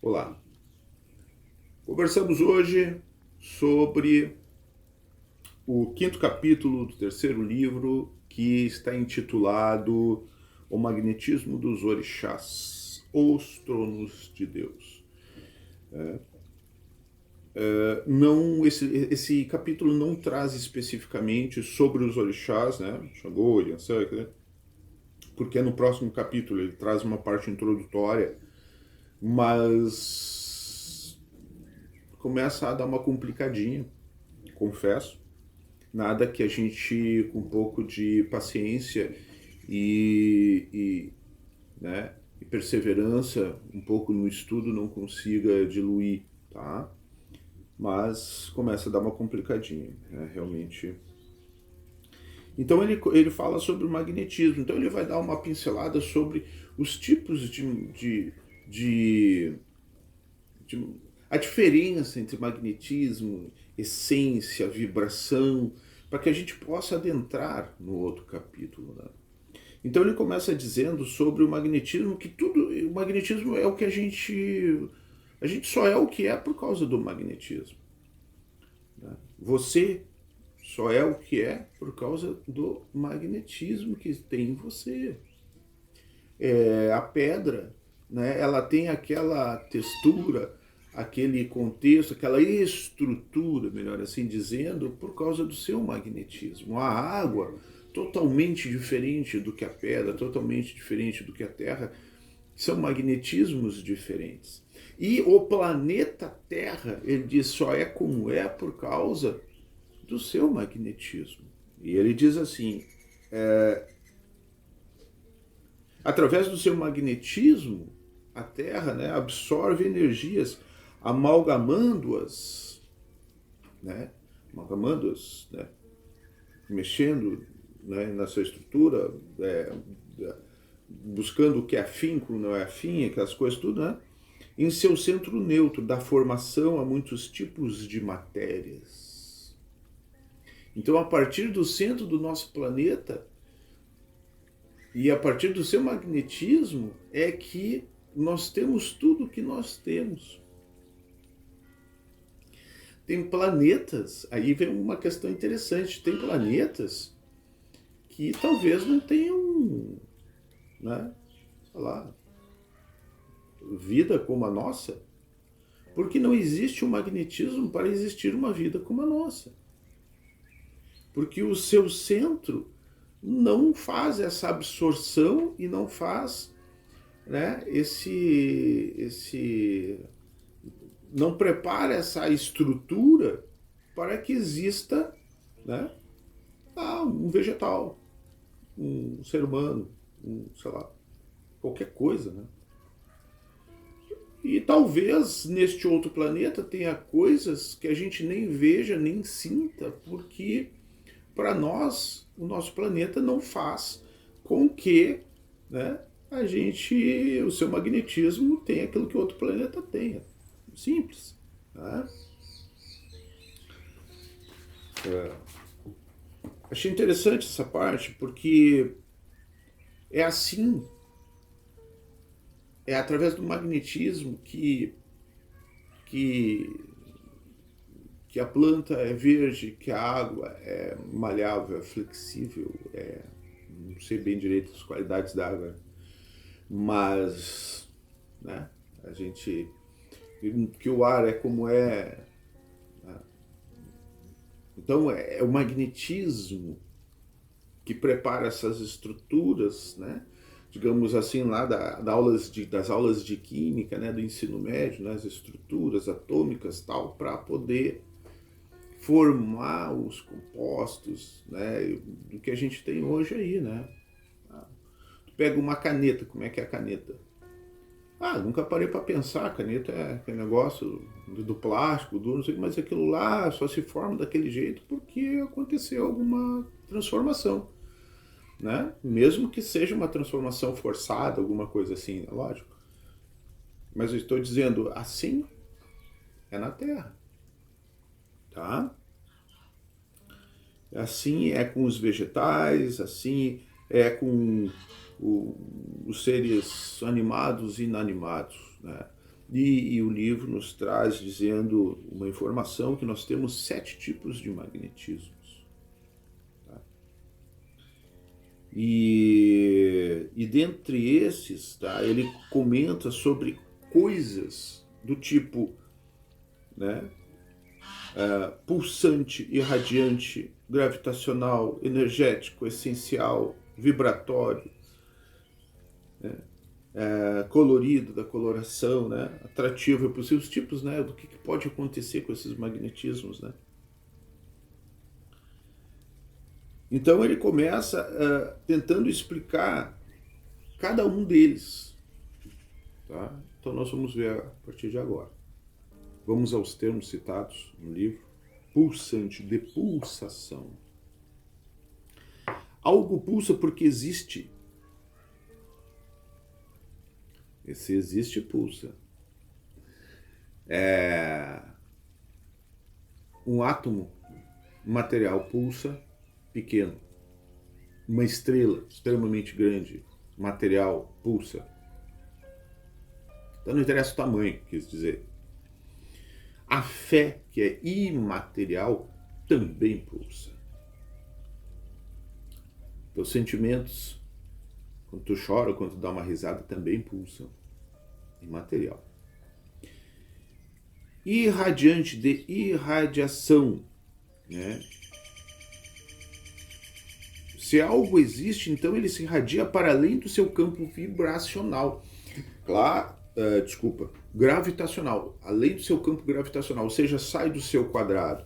Olá, conversamos hoje sobre o quinto capítulo do terceiro livro, que está intitulado O Magnetismo dos Orixás, os Tronos de Deus. Não, esse capítulo não traz especificamente sobre os orixás, né? Xangô, Yansan, né? Porque no próximo capítulo ele traz uma parte introdutória, mas começa a dar uma complicadinha, confesso. Nada que a gente, com um pouco de paciência né, e perseverança, um pouco no estudo, não consiga diluir, tá? Mas começa a dar uma complicadinha, né, realmente. Então ele fala sobre o magnetismo, então ele vai dar uma pincelada sobre os tipos de, de a diferença entre magnetismo, essência, vibração, para que a gente possa adentrar no outro capítulo, né? Então ele começa dizendo sobre o magnetismo, que tudo, o magnetismo é o que a gente só é o que é por causa do magnetismo, né? Você só é o que é por causa do magnetismo que tem em você. A pedra, né, ela tem aquela textura, aquele contexto, aquela estrutura, melhor assim dizendo, por causa do seu magnetismo. A água, totalmente diferente do que a pedra, totalmente diferente do que a terra, são magnetismos diferentes. E o planeta Terra, ele diz, só é como é por causa do seu magnetismo. E ele diz assim, através do seu magnetismo, a Terra, né, absorve energias, amalgamando-as, né, né, mexendo, né, na sua estrutura, buscando o que é afim, o que não é afim, aquelas coisas tudo, né, em seu centro neutro, da formação a muitos tipos de matérias. Então, a partir do centro do nosso planeta, e a partir do seu magnetismo, é que nós temos tudo o que nós temos. Tem planetas, aí vem uma questão interessante, tem planetas que talvez não tenham, né, sei lá, vida como a nossa, porque não existe um magnetismo para existir uma vida como a nossa. Porque o seu centro não faz essa absorção e não faz, né, não prepara essa estrutura para que exista, né, um vegetal, um ser humano, sei lá, qualquer coisa, né? E talvez neste outro planeta tenha coisas que a gente nem veja, nem sinta, porque para nós, o nosso planeta não faz com que, né, o seu magnetismo tenha aquilo que outro planeta tenha. Simples. Né? Achei interessante essa parte, porque é assim, é através do magnetismo que, que a planta é verde, que a água é maleável, é flexível, não sei bem direito as qualidades da água, mas, né, a gente, que o ar é como é, né? Então é o magnetismo que prepara essas estruturas, né, digamos assim, lá das aulas de química, né, do ensino médio, né, as estruturas atômicas tal, para poder formar os compostos, né, do que a gente tem hoje aí, né. Tu pega uma caneta, como é que é a caneta? Nunca parei para pensar, a caneta é aquele negócio do plástico, do não sei, mas aquilo lá só se forma daquele jeito porque aconteceu alguma transformação, né? Mesmo que seja uma transformação forçada, alguma coisa assim, é lógico. Mas eu estou dizendo, assim é na Terra, tá? Assim é com os vegetais, assim é com os seres animados e inanimados, né? E o livro nos traz dizendo uma informação que nós temos 7 tipos de magnetismos. Tá? E dentre esses, tá, ele comenta sobre coisas do tipo, né, pulsante, irradiante, gravitacional, energético, essencial, vibratório, né, colorido, da coloração, né, atrativo, os tipos, né, do que pode acontecer com esses magnetismos, né. Então ele começa tentando explicar cada um deles, tá? Então nós vamos ver a partir de agora. Vamos aos termos citados no livro. Pulsante, de pulsação. Algo pulsa porque existe. Esse existe, pulsa. Um átomo material pulsa pequeno. Uma estrela extremamente grande, material, pulsa. Então não interessa o tamanho, quis dizer. A fé, que é imaterial, também pulsa. Então, os sentimentos, quando tu chora, quando tu dá uma risada, também pulsam. Imaterial. Irradiante, de irradiação, né? Se algo existe, então ele se irradia para além do seu campo vibracional. Claro, gravitacional, além do seu campo gravitacional, ou seja, sai do seu quadrado.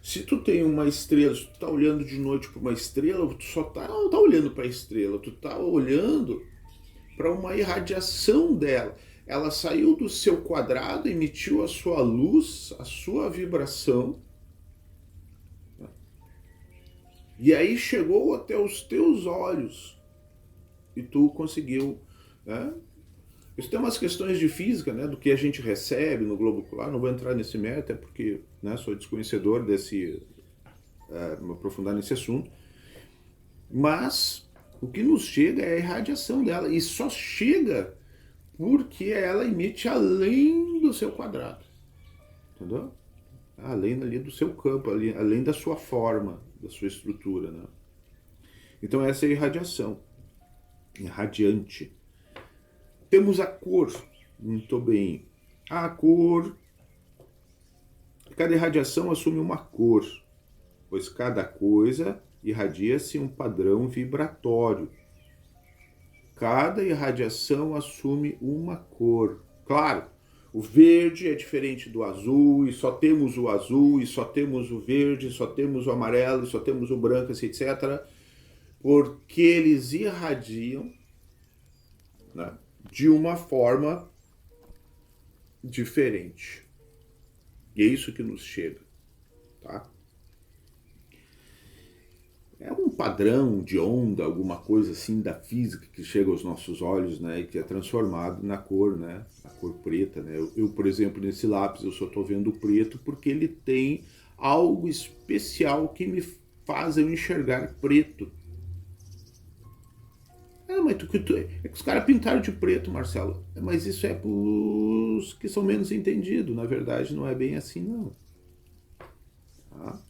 Se tu tem uma estrela, se tu tá olhando de noite para uma estrela, tu só não tá olhando para a estrela, tu tá olhando para uma irradiação dela. Ela saiu do seu quadrado, emitiu a sua luz, a sua vibração, e aí chegou até os teus olhos e tu conseguiu, né? Isso tem umas questões de física, né, do que a gente recebe no globo ocular. Não vou entrar nesse mérito, é porque, né, sou desconhecedor me aprofundar nesse assunto. Mas o que nos chega é a irradiação dela, e só chega porque ela emite além do seu quadrado, entendeu? Além ali do seu campo, além da sua forma, da sua estrutura, né? Então essa é a irradiação, irradiante. Temos a cor, muito bem. A cor, cada irradiação assume uma cor, pois cada coisa irradia-se um padrão vibratório. Cada irradiação assume uma cor. Claro, o verde é diferente do azul, e só temos o azul, e só temos o verde, só temos o amarelo, e só temos o branco, etc. Porque eles irradiam, né, de uma forma diferente. E é isso que nos chega, tá? É um padrão de onda, alguma coisa assim da física que chega aos nossos olhos, né, e que é transformado na cor, né, a cor preta, né? Eu, por exemplo, nesse lápis eu só estou vendo o preto porque ele tem algo especial que me faz eu enxergar preto. Mas é que os caras pintaram de preto, Marcelo. Mas isso é pros que são menos entendidos. Na verdade, não é bem assim, não. Tá?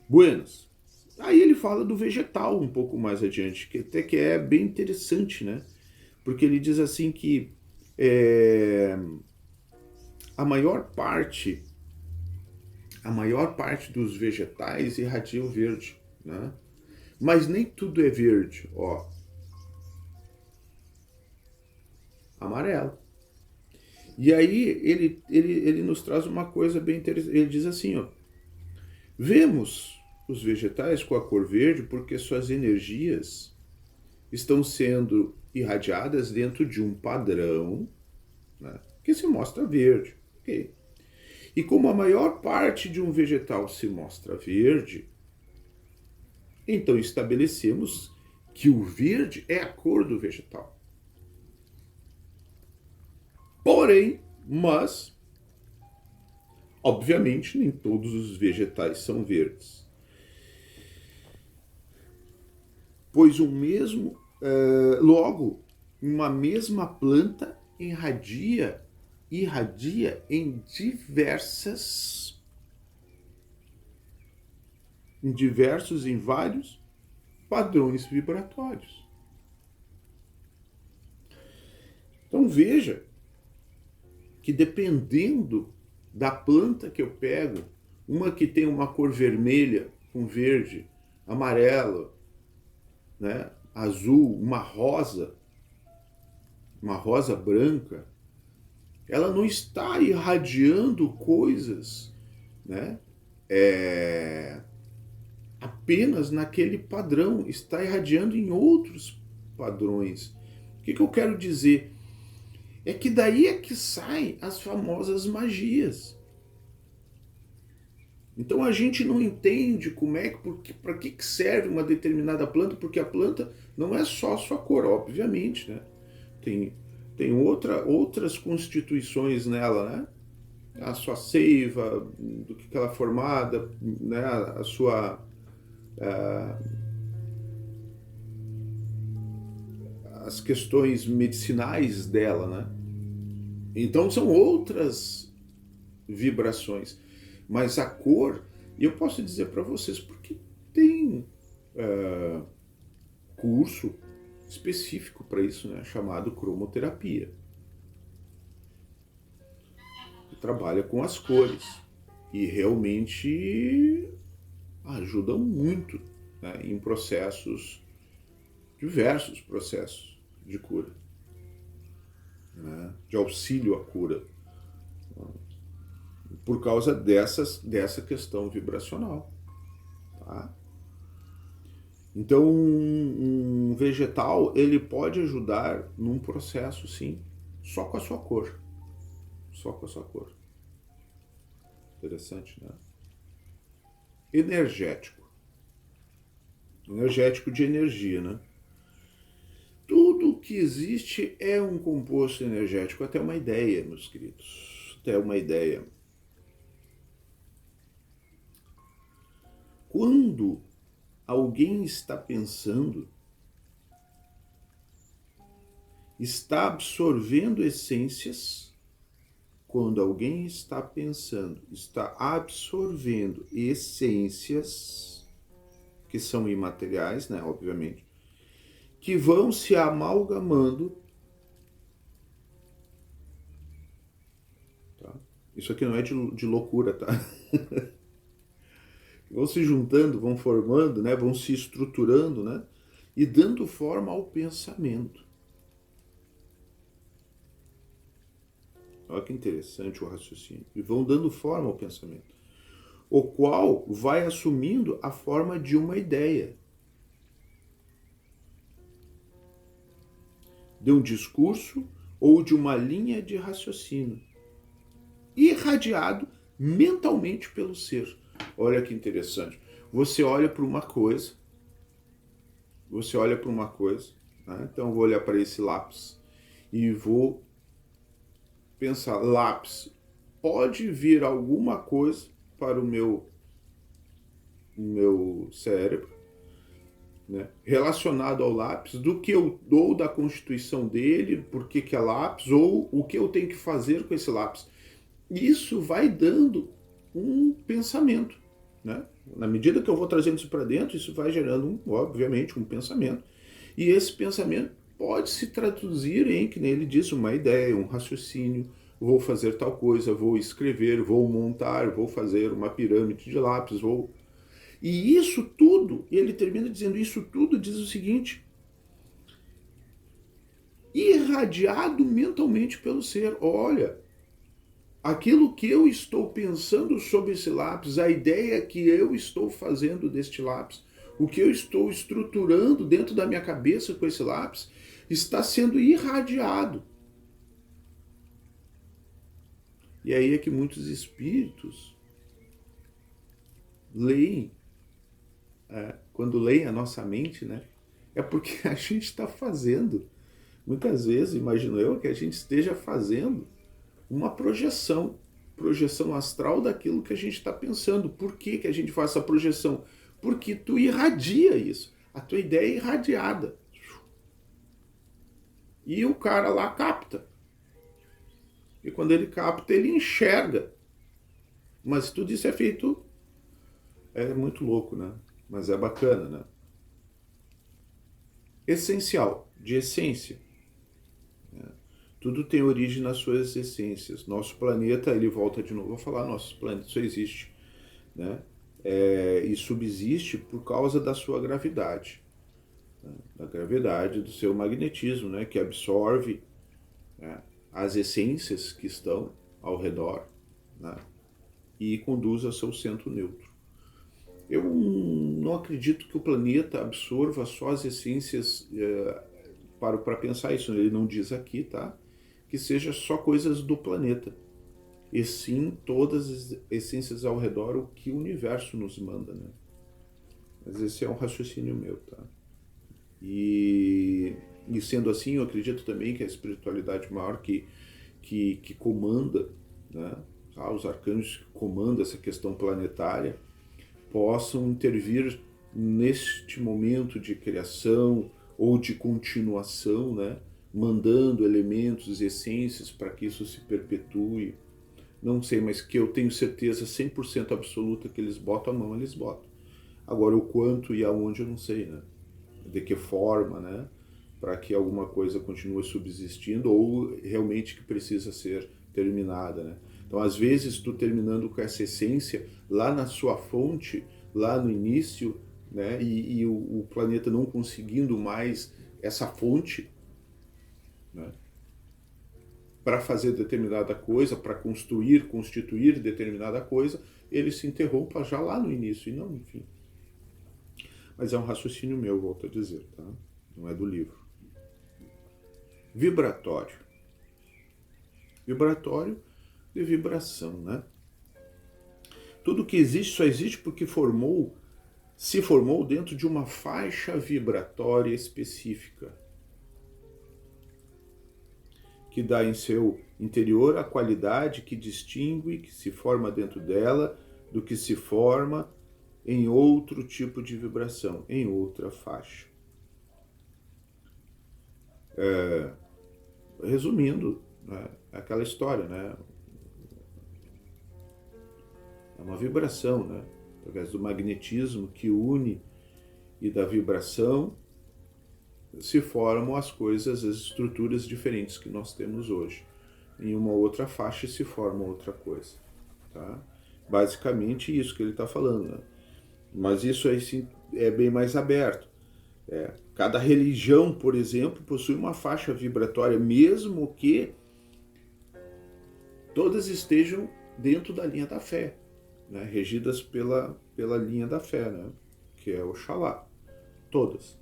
Buenas. Aí ele fala do vegetal um pouco mais adiante, que até que é bem interessante, né? Porque ele diz assim que a maior parte dos vegetais irradia o verde, né? Mas nem tudo é verde, ó. Amarelo. E aí ele nos traz uma coisa bem interessante. Ele diz assim, ó: vemos os vegetais com a cor verde porque suas energias estão sendo irradiadas dentro de um padrão, né, que se mostra verde. Okay. E como a maior parte de um vegetal se mostra verde, então estabelecemos que o verde é a cor do vegetal. Porém, obviamente, nem todos os vegetais são verdes. Pois logo, uma mesma planta irradia em em vários padrões vibratórios. Então veja que dependendo da planta que eu pego, uma que tem uma cor vermelha com verde, amarelo, né, azul, uma rosa branca, ela não está irradiando coisas, né, apenas naquele padrão, está irradiando em outros padrões. O que eu quero dizer? É que daí é que saem as famosas magias. Então a gente não entende para que serve uma determinada planta, porque a planta não é só a sua cor, obviamente, né? Tem outras constituições nela, né? A sua seiva, do que ela é formada, né? A sua as questões medicinais dela, né? Então são outras vibrações. Mas a cor, eu posso dizer para vocês, porque tem curso específico para isso, né? Chamado cromoterapia. Que trabalha com as cores. E realmente ajudam muito, né? Em diversos processos de cura, né? De auxílio à cura, por causa dessa questão vibracional, tá? Então um vegetal, ele pode ajudar num processo, sim, só com a sua cor. Só com a sua cor. Interessante, né? Energético de energia, né? Tudo que existe é um composto energético, até uma ideia, meus queridos. Até uma ideia. Quando alguém está pensando, está absorvendo essências. Quando alguém está pensando, está absorvendo essências, que são imateriais, né, obviamente, que vão se amalgamando. Tá? Isso aqui não é de loucura, tá? Vão se juntando, vão formando, né? Vão se estruturando, né? E dando forma ao pensamento. Olha que interessante o raciocínio. E vão dando forma ao pensamento, o qual vai assumindo a forma de uma ideia, de um discurso ou de uma linha de raciocínio, irradiado mentalmente pelo ser. Olha que interessante. Você olha para uma coisa, né? Então eu vou olhar para esse lápis e vou pensar, lápis, pode vir alguma coisa para o meu cérebro, né, relacionado ao lápis, do que eu dou da constituição dele, por que é lápis, ou o que eu tenho que fazer com esse lápis. Isso vai dando um pensamento, né? Na medida que eu vou trazendo isso para dentro, isso vai gerando, obviamente, um pensamento. E esse pensamento pode se traduzir em, que nem ele diz, uma ideia, um raciocínio. Vou fazer tal coisa, vou escrever, vou montar, vou fazer uma pirâmide de lápis, vou... E isso tudo, ele termina dizendo, isso tudo diz o seguinte: irradiado mentalmente pelo ser. Olha, aquilo que eu estou pensando sobre esse lápis, a ideia que eu estou fazendo deste lápis, o que eu estou estruturando dentro da minha cabeça com esse lápis, está sendo irradiado. E aí é que muitos espíritos leem, quando leem a nossa mente, né? É porque a gente está fazendo, muitas vezes, imagino eu, que a gente esteja fazendo uma projeção astral daquilo que a gente está pensando. Por que a gente faz essa projeção? Porque tu irradia isso. A tua ideia é irradiada. E o cara lá capta. E quando ele capta, ele enxerga. Mas tudo isso é feito, é muito louco, né? Mas é bacana, né? Essencial, de essência. Tudo tem origem nas suas essências. Nosso planeta, ele volta de novo a falar, nosso planeta só existe, né? E subsiste por causa da sua gravidade, né? Da gravidade, do seu magnetismo, né? Que absorve, né, as essências que estão ao redor, né? E conduz ao seu centro neutro. Eu não acredito que o planeta absorva só as essências, para pensar isso, ele não diz aqui, tá? Que seja só coisas do planeta, e sim todas as essências ao redor, o que o universo nos manda, né? Mas esse é um raciocínio meu, tá? E sendo assim, eu acredito também que a espiritualidade maior que comanda, né? Os arcanjos que comandam essa questão planetária possam intervir neste momento de criação ou de continuação, né? Mandando elementos, essências para que isso se perpetue. Não sei, mas que eu tenho certeza 100% absoluta que eles botam a mão, eles botam. Agora, o quanto e aonde eu não sei, né? De que forma, né? Para que alguma coisa continue subsistindo ou realmente que precisa ser terminada, né? Então, às vezes, tu terminando com essa essência lá na sua fonte, lá no início, né? E o planeta não conseguindo mais essa fonte, né? Para fazer determinada coisa, para construir, constituir determinada coisa, ele se interrompa já lá no início, e não, enfim. Mas é um raciocínio meu, volto a dizer, tá? Não é do livro. Vibratório. Vibratório de vibração, né? Tudo que existe só existe porque se formou dentro de uma faixa vibratória específica, que dá em seu interior a qualidade que distingue, que se forma dentro dela, do que se forma em outro tipo de vibração, em outra faixa. Resumindo, né, aquela história, né? É uma vibração, né? Através do magnetismo que une e da vibração se formam as coisas, as estruturas diferentes que nós temos hoje. Em uma outra faixa se forma outra coisa, tá? Basicamente isso que ele está falando, né? Mas isso aí sim é bem mais aberto. Cada religião, por exemplo, possui uma faixa vibratória, mesmo que todas estejam dentro da linha da fé, né? Regidas pela linha da fé, né? Que é Oxalá. Todas.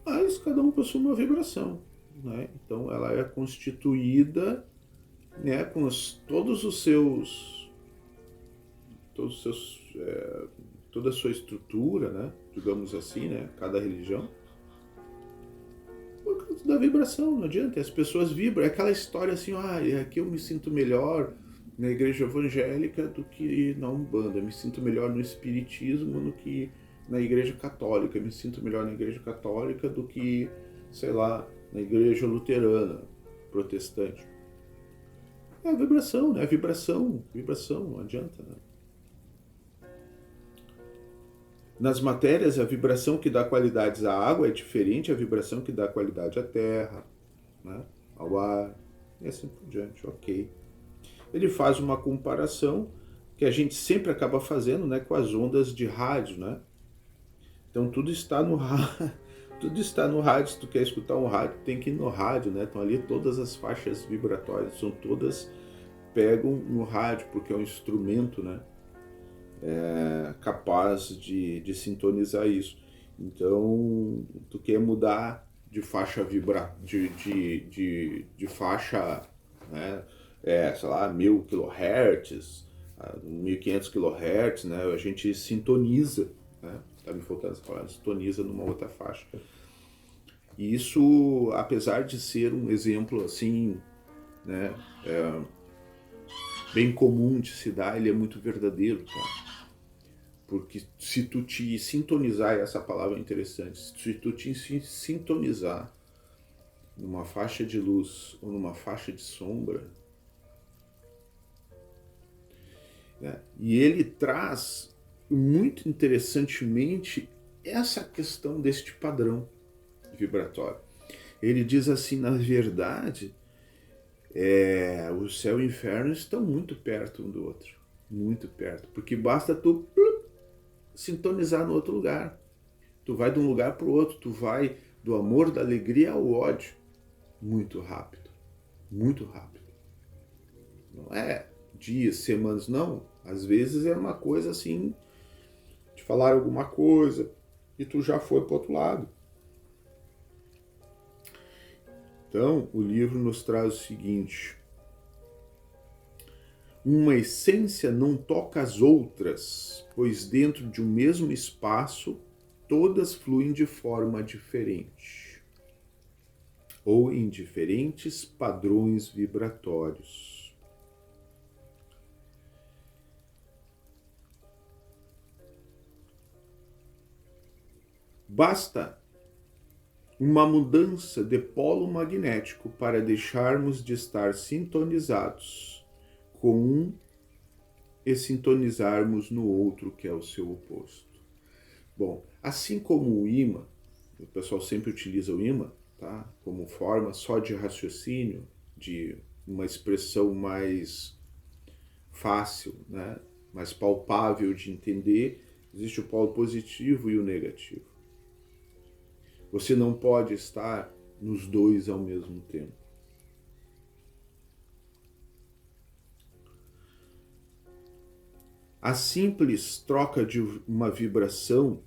Mas cada um possui uma vibração, né? Então ela é constituída, né, com todos os seus toda a sua estrutura, né, digamos assim, né, cada religião, por causa da vibração. Não adianta, as pessoas vibram. É aquela história assim, aqui eu me sinto melhor na igreja evangélica do que na Umbanda, eu me sinto melhor no espiritismo do que na igreja católica, eu me sinto melhor na igreja católica do que, sei lá, na igreja luterana, protestante. É a vibração, né? Vibração, não adianta, né? Nas matérias, a vibração que dá qualidades à água é diferente da vibração que dá qualidade à terra, né? Ao ar, e assim por diante, ok. Ele faz uma comparação que a gente sempre acaba fazendo, né, com as ondas de rádio, né? Então tudo está no rádio, tudo está no rádio. Se tu quer escutar um rádio, tem que ir no rádio, né? Estão ali todas as faixas vibratórias, são todas pegam no rádio, porque é um instrumento, né? Capaz de sintonizar isso. Então, tu quer mudar de faixa de faixa, né? Sei lá, 1000 kHz, 1500 kHz, né? A gente sintoniza, né? Tá me faltando essa palavra, sintoniza numa outra faixa. E isso, apesar de ser um exemplo assim, né, bem comum de se dar, ele é muito verdadeiro, tá? Porque se tu te sintonizar, e essa palavra é interessante, se tu te sintonizar numa faixa de luz ou numa faixa de sombra, né? E ele traz, muito interessantemente, essa questão deste padrão vibratório. Ele diz assim, na verdade, o céu e o inferno estão muito perto um do outro, muito perto, porque basta tu sintonizar no outro lugar. Tu vai de um lugar para o outro, tu vai do amor, da alegria ao ódio, muito rápido, muito rápido. Não é dias, semanas, não. Às vezes é uma coisa assim, te falar alguma coisa e tu já foi para o outro lado. Então, o livro nos traz o seguinte: uma essência não toca as outras, pois dentro de um mesmo espaço todas fluem de forma diferente, ou em diferentes padrões vibratórios. Basta uma mudança de polo magnético para deixarmos de estar sintonizados com um e sintonizarmos no outro, que é o seu oposto. Bom, assim como o ímã, o pessoal sempre utiliza o ímã, tá? Como forma só de raciocínio, de uma expressão mais fácil, né? Mais palpável de entender, existe o polo positivo e o negativo. Você não pode estar nos dois ao mesmo tempo. A simples troca de uma vibração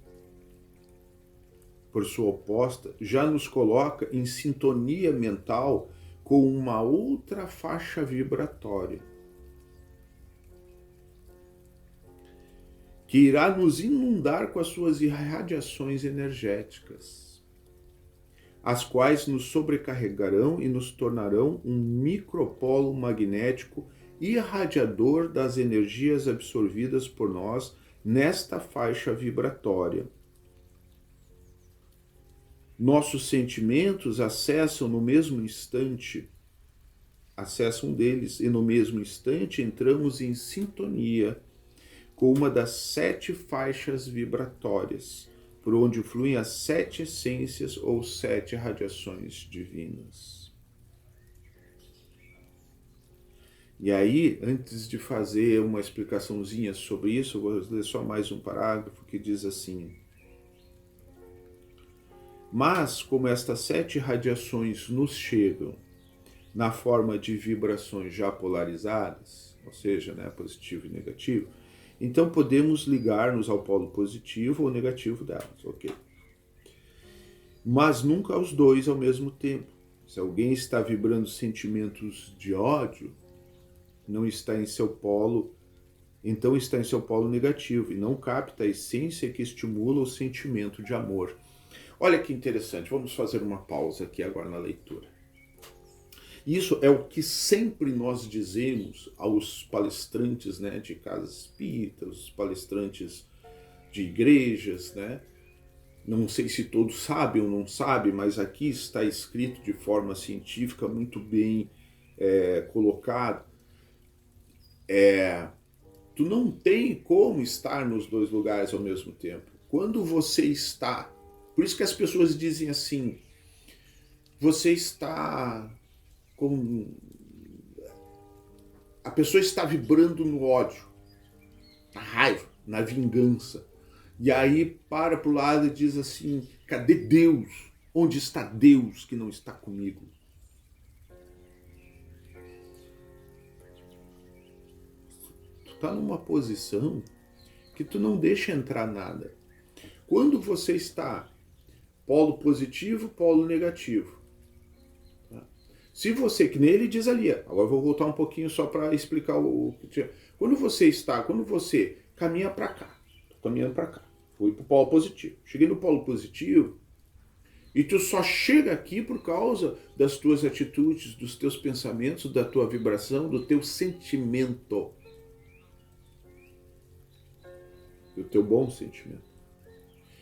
por sua oposta já nos coloca em sintonia mental com uma outra faixa vibratória, que irá nos inundar com as suas irradiações energéticas, as quais nos sobrecarregarão e nos tornarão um micropolo magnético irradiador das energias absorvidas por nós nesta faixa vibratória. Nossos sentimentos acessam deles e no mesmo instante entramos em sintonia com uma das 7 faixas vibratórias, por onde fluem as 7 essências ou 7 radiações divinas. E aí, antes de fazer uma explicaçãozinha sobre isso, eu vou ler só mais um parágrafo que diz assim: mas, como estas 7 radiações nos chegam na forma de vibrações já polarizadas, ou seja, né, positivo e negativo, então podemos ligar-nos ao polo positivo ou negativo delas, ok? Mas nunca aos dois ao mesmo tempo. Se alguém está vibrando sentimentos de ódio, não está em seu polo, então está em seu polo negativo e não capta a essência que estimula o sentimento de amor. Olha que interessante, vamos fazer uma pausa aqui agora na leitura. Isso é o que sempre nós dizemos aos palestrantes, né, de casas espíritas, os palestrantes de igrejas, né? Não sei se todos sabem ou não sabem, mas aqui está escrito de forma científica muito bem colocado. Tu não tem como estar nos dois lugares ao mesmo tempo. Quando você está... Por isso que as pessoas dizem assim, você está com... A pessoa está vibrando no ódio, na raiva, na vingança. E aí para pro lado e diz assim, cadê Deus? Onde está Deus que não está comigo? Tu está numa posição que tu não deixa entrar nada. Quando você está polo positivo, polo negativo. Se você, que nem ele diz ali, agora eu vou voltar um pouquinho só para explicar o que tinha. Quando você caminha para cá, tô caminhando para cá, fui pro polo positivo. Cheguei no polo positivo e tu só chega aqui por causa das tuas atitudes, dos teus pensamentos, da tua vibração, do teu sentimento. Do teu bom sentimento.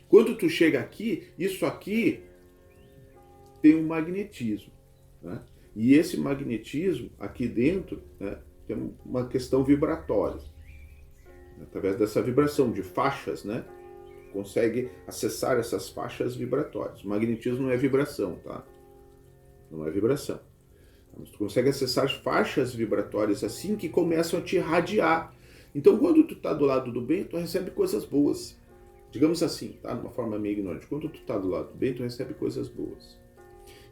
Quando tu chega aqui, isso aqui tem um magnetismo, né? E esse magnetismo aqui dentro, né, tem uma questão vibratória. Através dessa vibração de faixas, né, consegue acessar essas faixas vibratórias. O magnetismo não é vibração, tá? Não é vibração. Mas tu consegue acessar faixas vibratórias assim que começam a te irradiar. Então, quando tu tá do lado do bem, tu recebe coisas boas. Digamos assim, tá? De uma forma meio ignorante. Quando tu tá do lado do bem, tu recebe coisas boas.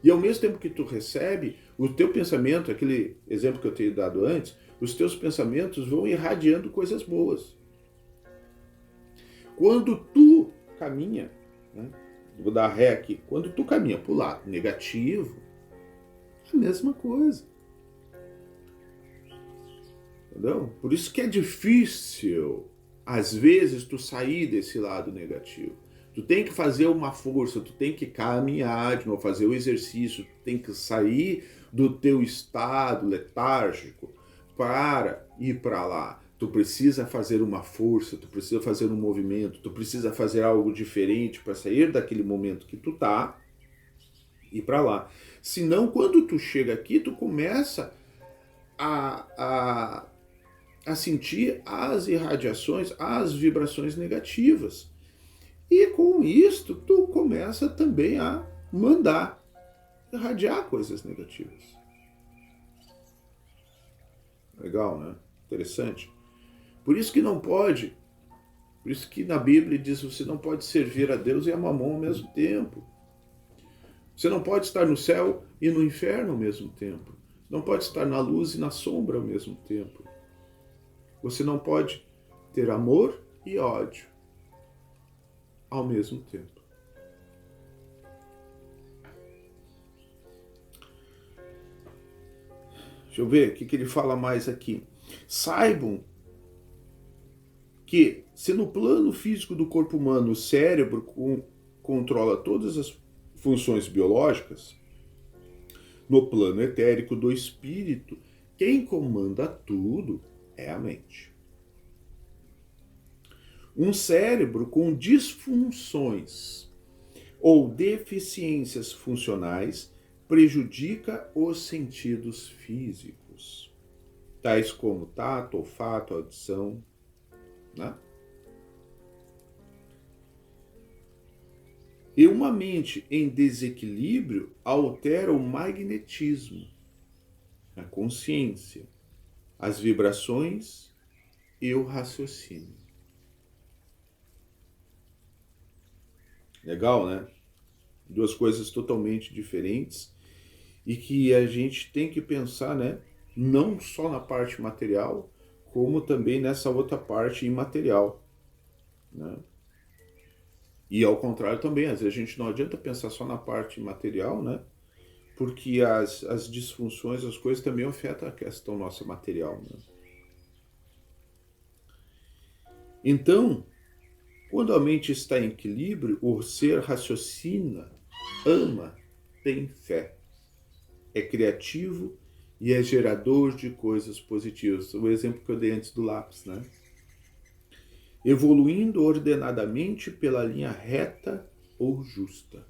E ao mesmo tempo que tu recebe, o teu pensamento, aquele exemplo que eu tenho dado antes, os teus pensamentos vão irradiando coisas boas. Quando tu caminha, né? Vou dar ré aqui, quando tu caminha para o lado negativo, é a mesma coisa. Entendeu? Por isso que é difícil, às vezes, tu sair desse lado negativo. Tu tem que fazer uma força, tu tem que caminhar de novo, fazer o exercício, tu tem que sair do teu estado letárgico para ir para lá. Tu precisa fazer uma força, tu precisa fazer um movimento, tu precisa fazer algo diferente para sair daquele momento que tu tá e ir para lá. Senão, quando tu chega aqui, tu começa a sentir as irradiações, as vibrações negativas. E com isto, tu começa também a mandar irradiar coisas negativas. Legal, né? Interessante. Por isso que não pode, por isso que na Bíblia diz que você não pode servir a Deus e a Mamon ao mesmo tempo. Você não pode estar no céu e no inferno ao mesmo tempo. Não pode estar na luz e na sombra ao mesmo tempo. Você não pode ter amor e ódio ao mesmo tempo. Deixa eu ver o que ele fala mais aqui. Saibam que, se no plano físico do corpo humano o cérebro controla todas as funções biológicas, no plano etérico do espírito, quem comanda tudo é a mente. Um cérebro com disfunções ou deficiências funcionais prejudica os sentidos físicos, tais como tato, olfato, audição, né? E uma mente em desequilíbrio altera o magnetismo, a consciência, as vibrações e o raciocínio. Legal, né? Duas coisas totalmente diferentes e que a gente tem que pensar, né? Não só na parte material, como também nessa outra parte imaterial, né? E ao contrário também, às vezes a gente não adianta pensar só na parte material, né? Porque as disfunções, as coisas também afetam a questão nossa material, né? Então, quando a mente está em equilíbrio, o ser raciocina, ama, tem fé, é criativo e é gerador de coisas positivas. O exemplo que eu dei antes do lápis, né? Evoluindo ordenadamente pela linha reta ou justa.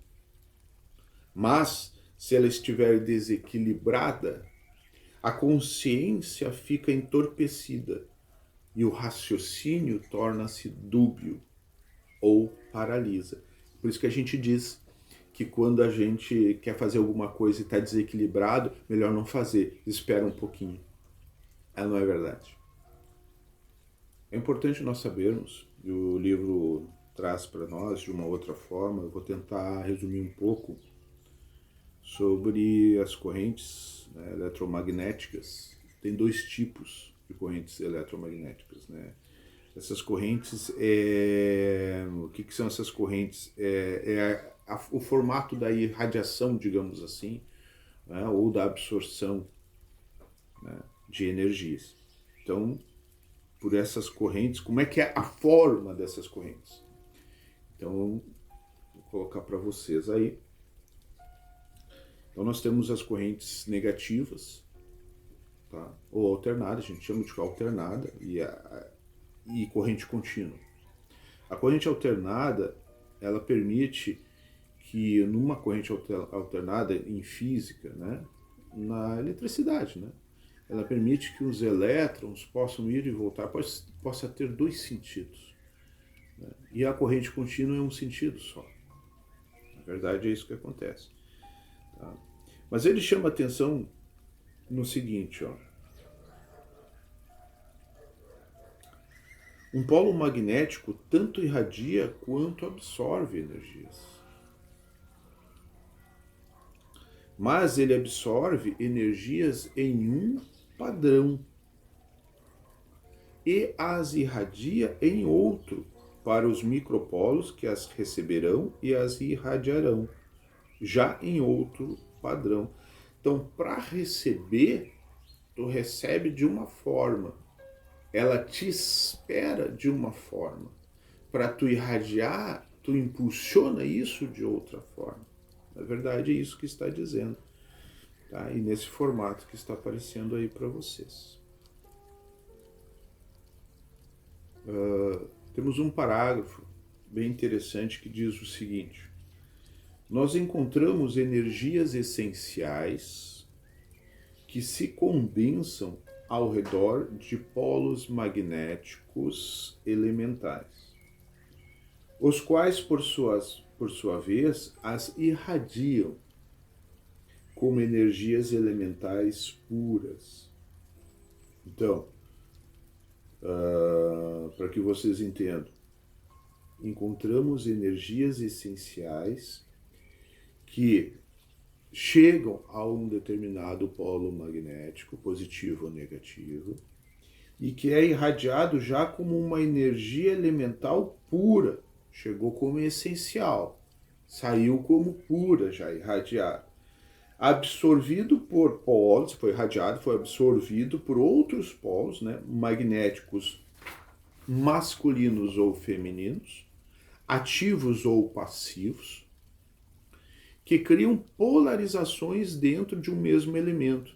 Mas, se ela estiver desequilibrada, a consciência fica entorpecida e o raciocínio torna-se dúbio ou paralisa. Por isso que a gente diz que quando a gente quer fazer alguma coisa e está desequilibrado, melhor não fazer, espera um pouquinho. Não é verdade. É importante nós sabermos, e o livro traz para nós de uma outra forma, eu vou tentar resumir um pouco sobre as correntes, né, eletromagnéticas. Tem dois tipos de correntes eletromagnéticas, né? Essas correntes, o que são essas correntes? O formato da irradiação, digamos assim, né, ou da absorção, né, de energias. Então, por essas correntes, como é que é a forma dessas correntes? Então, vou colocar para vocês aí. Então, nós temos as correntes negativas, tá? Ou alternada, a gente chama de alternada, e corrente contínua. A corrente alternada, ela permite que numa corrente alternada em física, né, na eletricidade, né, ela permite que os elétrons possam ir e voltar, possa ter dois sentidos. Né, e a corrente contínua é um sentido só. Na verdade, é isso que acontece. Tá? Mas ele chama atenção no seguinte, ó. Um polo magnético tanto irradia quanto absorve energias. Mas ele absorve energias em um padrão e as irradia em outro para os micropolos que as receberão e as irradiarão, já em outro padrão. Então, para receber, tu recebe de uma forma, ela te espera de uma forma. Para tu irradiar, tu impulsiona isso de outra forma. Na verdade, é isso que está dizendo. Tá? E nesse formato que está aparecendo aí para vocês. Temos um parágrafo bem interessante que diz o seguinte: nós encontramos energias essenciais que se condensam ao redor de polos magnéticos elementais, os quais, por sua vez, as irradiam como energias elementais puras. Então, para que vocês entendam, encontramos energias essenciais que chegam a um determinado polo magnético, positivo ou negativo, e que é irradiado já como uma energia elemental pura, chegou como essencial, saiu como pura, já irradiado, absorvido por polos, foi irradiado, foi absorvido por outros polos, né, magnéticos masculinos ou femininos, ativos ou passivos, que criam polarizações dentro de um mesmo elemento,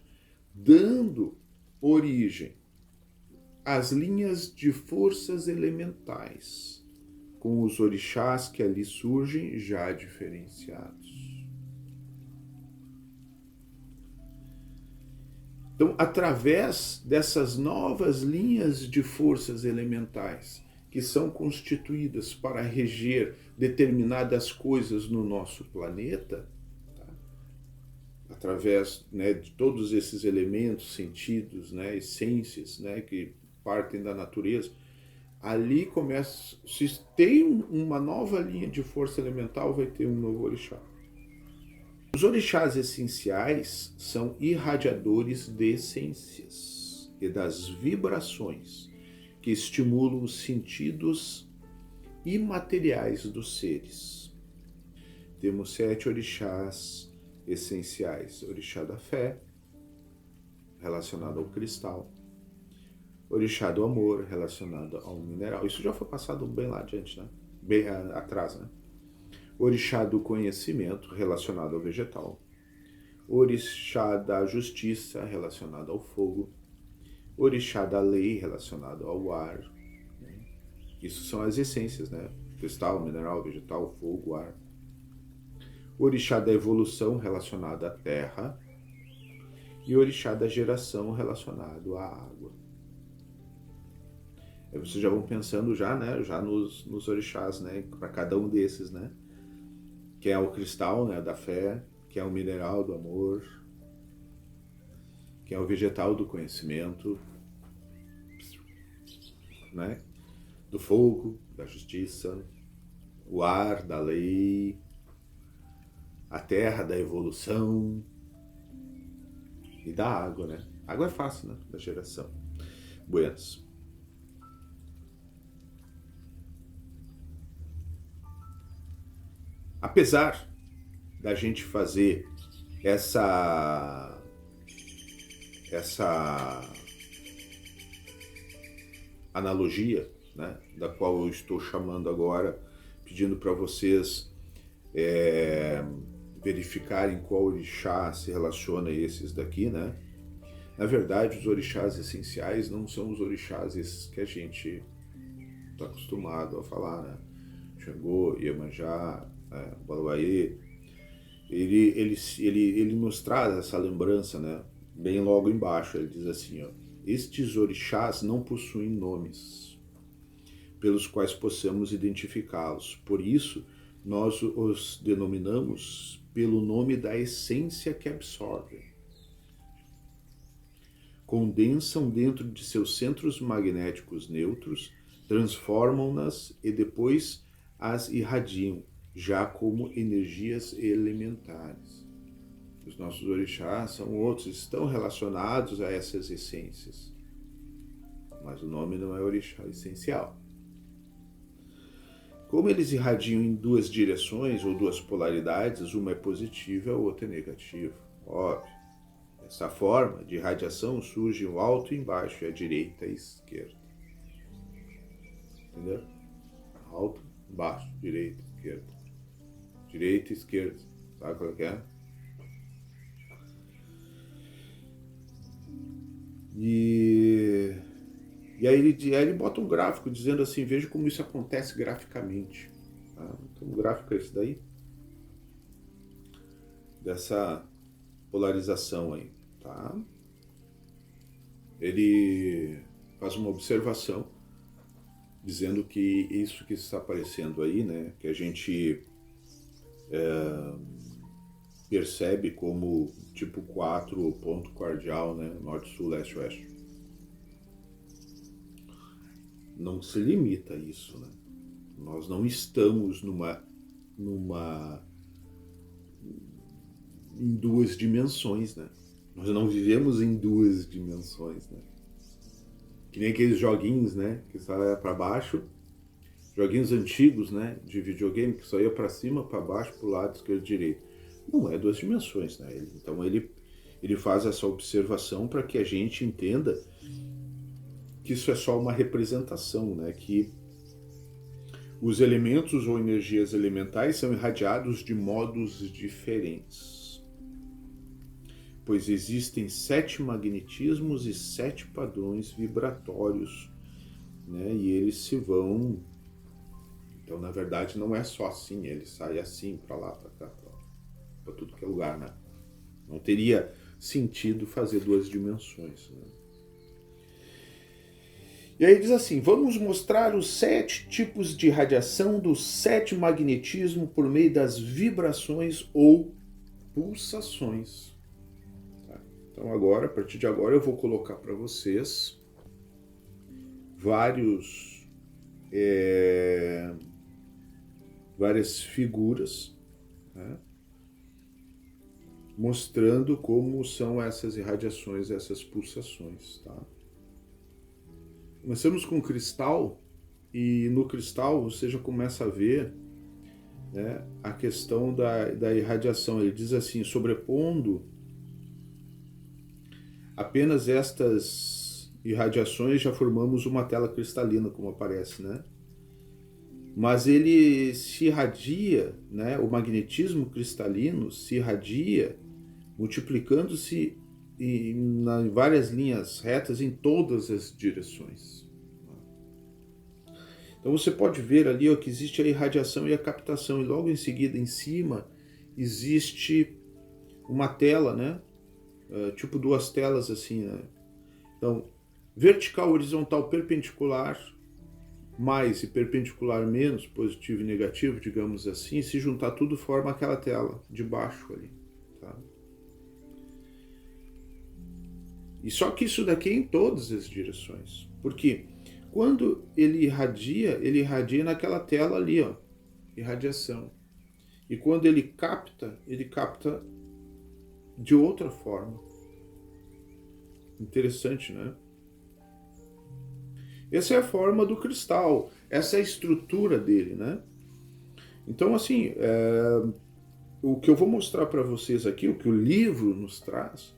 dando origem às linhas de forças elementais, com os orixás que ali surgem já diferenciados. Então, através dessas novas linhas de forças elementais, que são constituídas para reger determinadas coisas no nosso planeta, tá? Através, né, de todos esses elementos, sentidos, né, essências, né, que partem da natureza, ali começa, se tem uma nova linha de força elemental, vai ter um novo orixá. Os orixás essenciais são irradiadores de essências e das vibrações que estimulam os sentidos imateriais dos seres. Temos 7 orixás essenciais: orixá da fé, relacionado ao cristal; orixá do amor, relacionado ao mineral. Isso já foi passado bem lá adiante, né? Bem atrás, né? Orixá do conhecimento, relacionado ao vegetal; orixá da justiça, relacionado ao fogo; orixá da lei, relacionado ao ar. Isso são as essências, né? Cristal, mineral, vegetal, fogo, ar. Orixá da evolução, relacionado à terra; e orixá da geração, relacionado à água. Aí vocês já vão pensando já, né? Já nos orixás, né? Para cada um desses, né? Que é o cristal, né, da fé, que é o mineral do amor, que é o vegetal do conhecimento, né, do fogo, da justiça, o ar, da lei, a terra, da evolução, e da água, né? Água é fácil, né, da geração. Buenas. Apesar da gente fazer essa analogia, né, da qual eu estou chamando agora, pedindo para vocês verificarem qual orixá se relaciona a esses daqui, né? Na verdade, os orixás essenciais não são os orixás esses que a gente está acostumado a falar, né? Xangô, Iemanjá, Baloaê, ele nos traz essa lembrança, né? Bem logo embaixo, ele diz assim, ó, estes orixás não possuem nomes pelos quais possamos identificá-los. Por isso, nós os denominamos pelo nome da essência que absorvem. Condensam dentro de seus centros magnéticos neutros, transformam-nas e depois as irradiam, já como energias elementares. Os nossos orixás são outros, estão relacionados a essas essências. Mas o nome não é orixá essencial. Como eles irradiam em duas direções ou duas polaridades, uma é positiva e a outra é negativa. Óbvio. Dessa forma de irradiação surge o alto e embaixo, e a direita e a esquerda. Entendeu? Alto, baixo, direita, esquerda. Direita e esquerda. Sabe qual que é? E aí ele bota um gráfico dizendo assim, veja como isso acontece graficamente. Tá? Então o gráfico é esse daí. Dessa polarização aí. Tá? Ele faz uma observação dizendo que isso que está aparecendo aí, né, que a gente percebe como tipo 4 ponto cardeal, né, norte, sul, leste, oeste. Não se limita a isso, né? Nós não estamos em duas dimensões, né? Nós não vivemos em duas dimensões, né? Que nem aqueles joguinhos, né? Que só ia para baixo, joguinhos antigos, né? De videogame que só ia para cima, para baixo, para o lado esquerdo e direito. Não é duas dimensões, né? Então ele faz essa observação para que a gente entenda que isso é só uma representação, né? Que os elementos ou energias elementais são irradiados de modos diferentes, pois existem 7 magnetismos e 7 padrões vibratórios, né? E eles se vão... Então, na verdade, não é só assim, ele sai assim, para lá, para cá, para tudo que é lugar, né? Não teria sentido fazer duas dimensões, né? E aí diz assim, vamos mostrar os 7 tipos de radiação do 7 magnetismo por meio das vibrações ou pulsações. Tá? Então agora, a partir de agora, eu vou colocar para vocês várias figuras, né? Mostrando como são essas irradiações, essas pulsações, tá? Começamos com o cristal, e no cristal você já começa a ver, né, a questão da irradiação. Ele diz assim, sobrepondo apenas estas irradiações, já formamos uma tela cristalina, como aparece, né? Mas ele se irradia, né, o magnetismo cristalino se irradia, multiplicando-se em várias linhas retas em todas as direções. Então você pode ver ali, ó, que existe a irradiação e a captação, e logo em seguida, em cima, existe uma tela, né? Tipo duas telas assim, né? Então, vertical, horizontal, perpendicular, mais e perpendicular menos, positivo e negativo, digamos assim, se juntar tudo forma aquela tela de baixo ali, tá? E só que isso daqui é em todas as direções. Porque quando ele irradia naquela tela ali, ó, irradiação. E quando ele capta de outra forma. Interessante, né? Essa é a forma do cristal, essa é a estrutura dele, né? Então, assim, o que eu vou mostrar para vocês aqui, o que o livro nos traz,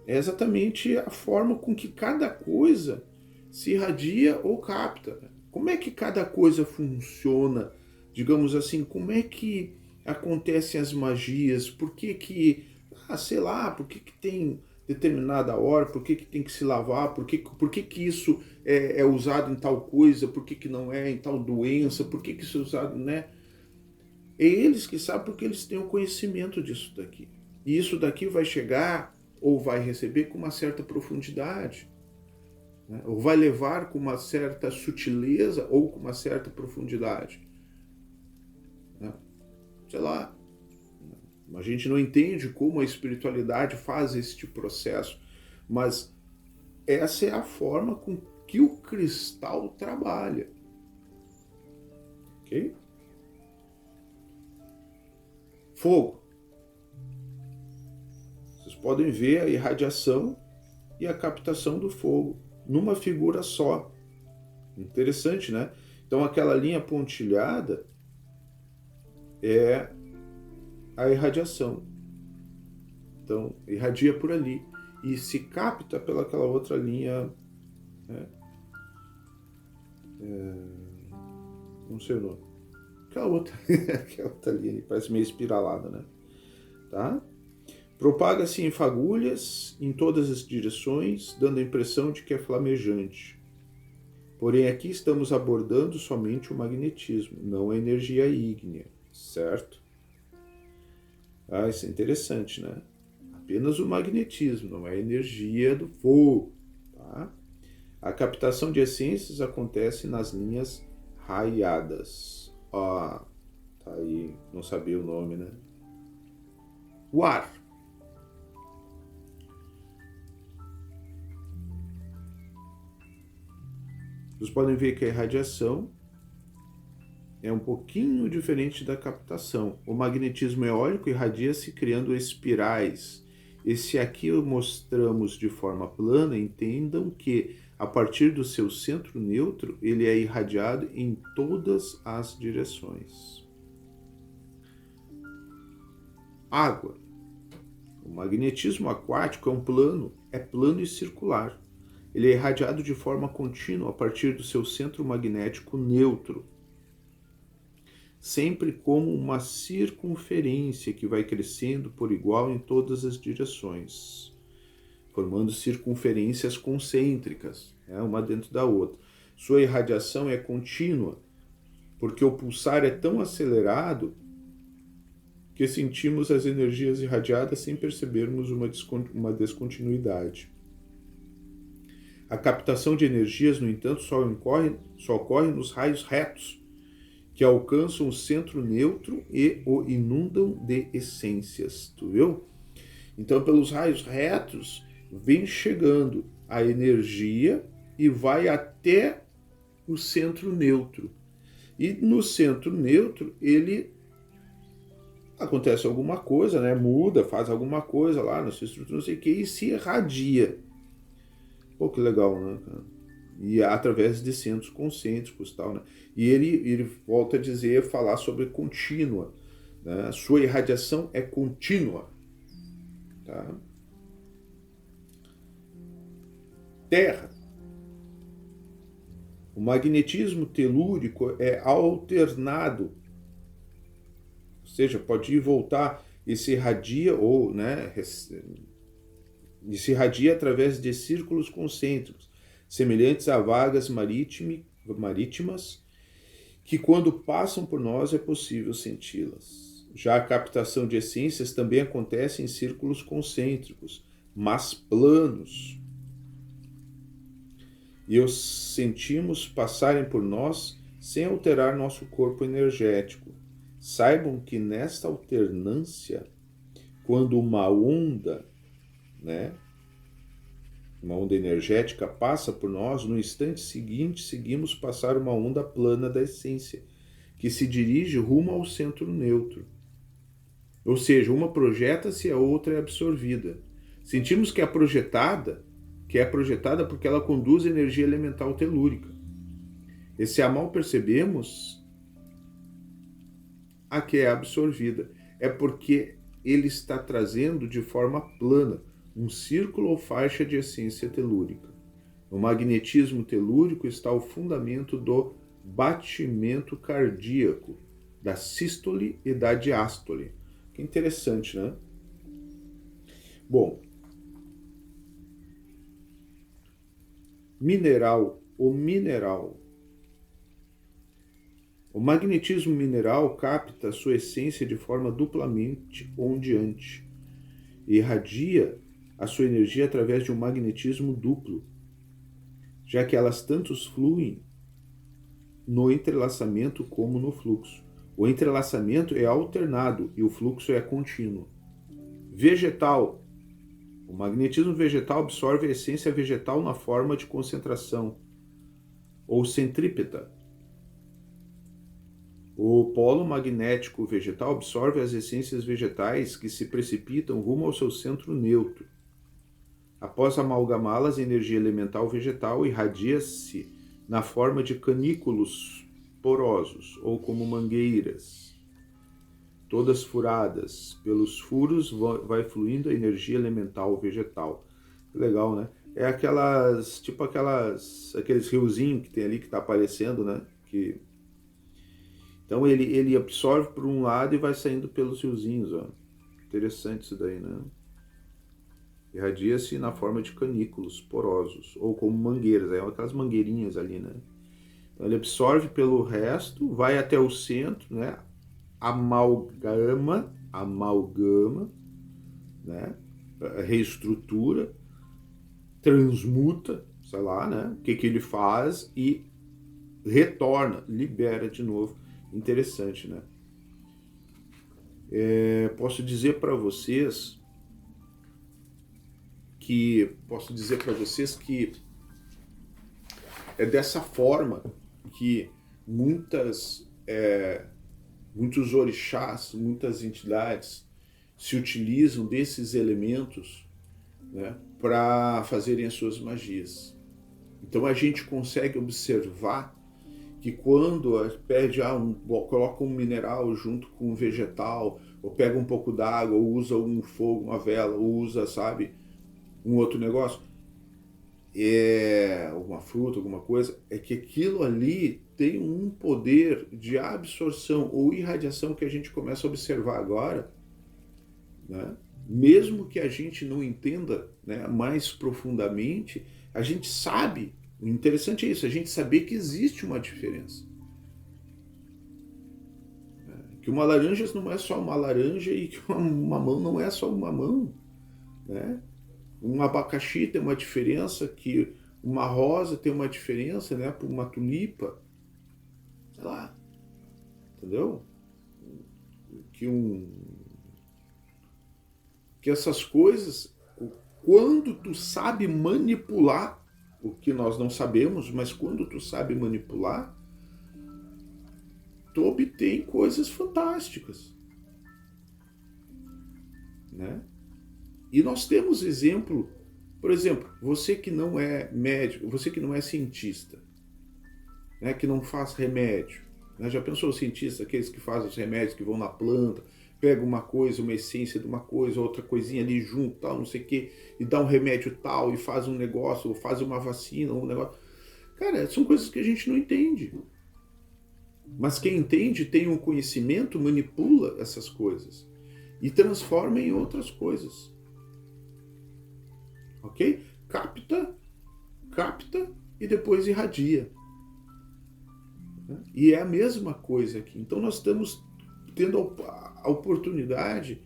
é exatamente a forma com que cada coisa se irradia ou capta. Como é que cada coisa funciona? Digamos assim, como é que acontecem as magias? Por que sei lá, por que tem determinada hora? Por que tem que se lavar? Por que isso é usado em tal coisa? Por que não é em tal doença? Por que isso é usado, né? É eles que sabem porque eles têm o conhecimento disso daqui. E isso daqui vai chegar ou vai receber com uma certa profundidade, né? Ou vai levar com uma certa sutileza ou com uma certa profundidade, né? Sei lá, a gente não entende como a espiritualidade faz este processo, mas essa é a forma com que o cristal trabalha, ok? Fogo. Vocês podem ver a irradiação e a captação do fogo numa figura só. Interessante, né? Então aquela linha pontilhada é a irradiação. Então irradia por ali e se capta pelaquela outra linha, né? Não sei o nome. Aquela outra linha parece meio espiralada, né? Tá? Propaga-se em fagulhas em todas as direções, dando a impressão de que é flamejante. Porém, aqui estamos abordando somente o magnetismo, não a energia ígnea, certo? Ah, isso é interessante, né? Apenas o magnetismo, não é a energia do fogo, tá? A captação de essências acontece nas linhas raiadas. Ó, tá aí, não sabia o nome, né? O ar. Vocês podem ver que a irradiação é um pouquinho diferente da captação. O magnetismo eólico irradia-se criando espirais. Esse aqui mostramos de forma plana, entendam que a partir do seu centro neutro, ele é irradiado em todas as direções. Água. O magnetismo aquático é plano e circular. Ele é irradiado de forma contínua a partir do seu centro magnético neutro, sempre como uma circunferência que vai crescendo por igual em todas as direções, formando circunferências concêntricas, uma dentro da outra. Sua irradiação é contínua, porque o pulsar é tão acelerado que sentimos as energias irradiadas sem percebermos uma descontinuidade. A captação de energias, no entanto, só ocorre nos raios retos, que alcançam o centro neutro e o inundam de essências. Tu viu? Então, pelos raios retos, vem chegando a energia e vai até o centro neutro. E no centro neutro, ele acontece alguma coisa, né? Muda, faz alguma coisa lá na sua estrutura, não sei o que, e se irradia. Pô, que legal, né, cara? E através de centros concêntricos e tal, né? E ele volta a dizer, falar sobre contínua, né? A sua irradiação é contínua, tá? Terra. O magnetismo telúrico é alternado, ou seja, pode ir e voltar e se irradia ou, né, e se irradia através de círculos concêntricos, semelhantes a vagas marítimas, que quando passam por nós é possível senti-las. Já a captação de essências também acontece em círculos concêntricos, mas planos. E os sentimos passarem por nós sem alterar nosso corpo energético. Saibam que nesta alternância, quando uma onda, né, uma onda energética passa por nós, no instante seguinte seguimos passar uma onda plana da essência, que se dirige rumo ao centro neutro. Ou seja, uma projeta-se e a outra é absorvida. Sentimos que é projetada porque ela conduz energia elemental telúrica. E se a mal percebemos, a que é absorvida é porque ele está trazendo de forma plana um círculo ou faixa de essência telúrica. No magnetismo telúrico está o fundamento do batimento cardíaco, da sístole e da diástole. Que interessante, né? Bom, o mineral O magnetismo mineral capta sua essência de forma duplamente ondeante e irradia a sua energia através de um magnetismo duplo, já que elas tanto fluem no entrelaçamento como no fluxo. O entrelaçamento é alternado e o fluxo é contínuo. Vegetal. O magnetismo vegetal absorve a essência vegetal na forma de concentração, ou centrípeta. O polo magnético vegetal absorve as essências vegetais que se precipitam rumo ao seu centro neutro. Após amalgamá-las, a energia elemental vegetal irradia-se na forma de canículos porosos, ou como mangueiras. Todas furadas. Pelos furos vai fluindo a energia elemental vegetal. Legal, né? É aqueles riozinhos que tem ali que está aparecendo, né? Então ele absorve por um lado e vai saindo pelos riozinhos, ó. Interessante isso daí, né? Irradia-se na forma de canículos porosos, ou como mangueiras, aquelas mangueirinhas ali, né? Então ele absorve pelo resto, vai até o centro, né? Amalgama, né? Reestrutura, transmuta, sei lá, né? O que ele faz e retorna, libera de novo. Interessante, né? Posso dizer para vocês que é dessa forma que muitos orixás, muitas entidades se utilizam desses elementos, né, para fazerem as suas magias. Então a gente consegue observar que quando pede, coloca um mineral junto com um vegetal, ou pega um pouco d'água, ou usa um fogo, uma vela, ou usa, sabe, um outro negócio, uma fruta, alguma coisa, é que aquilo ali tem um poder de absorção ou irradiação que a gente começa a observar agora, né? Mesmo que a gente não entenda, né, mais profundamente, a gente sabe. O interessante é isso, a gente saber que existe uma diferença. Que uma laranja não é só uma laranja e que uma mamão não é só uma mamão, né? Um abacaxi tem uma diferença, que uma rosa tem uma diferença, né, para uma tulipa, sei lá, entendeu? Que essas coisas, quando tu sabe manipular, o que nós não sabemos, mas quando tu sabe manipular, tu obtém coisas fantásticas, né? E nós temos exemplo, por exemplo, você que não é médico, você que não é cientista, né, que não faz remédio, né? Já pensou o cientista, aqueles que fazem os remédios, que vão na planta, pega uma coisa, uma essência de uma coisa, outra coisinha ali junto, tal, não sei o que, e dá um remédio tal, e faz um negócio, ou faz uma vacina, um negócio. Cara, são coisas que a gente não entende. Mas quem entende, tem um conhecimento, manipula essas coisas e transforma em outras coisas. Ok? Capta e depois irradia. E é a mesma coisa aqui. Então nós estamos tendo a oportunidade,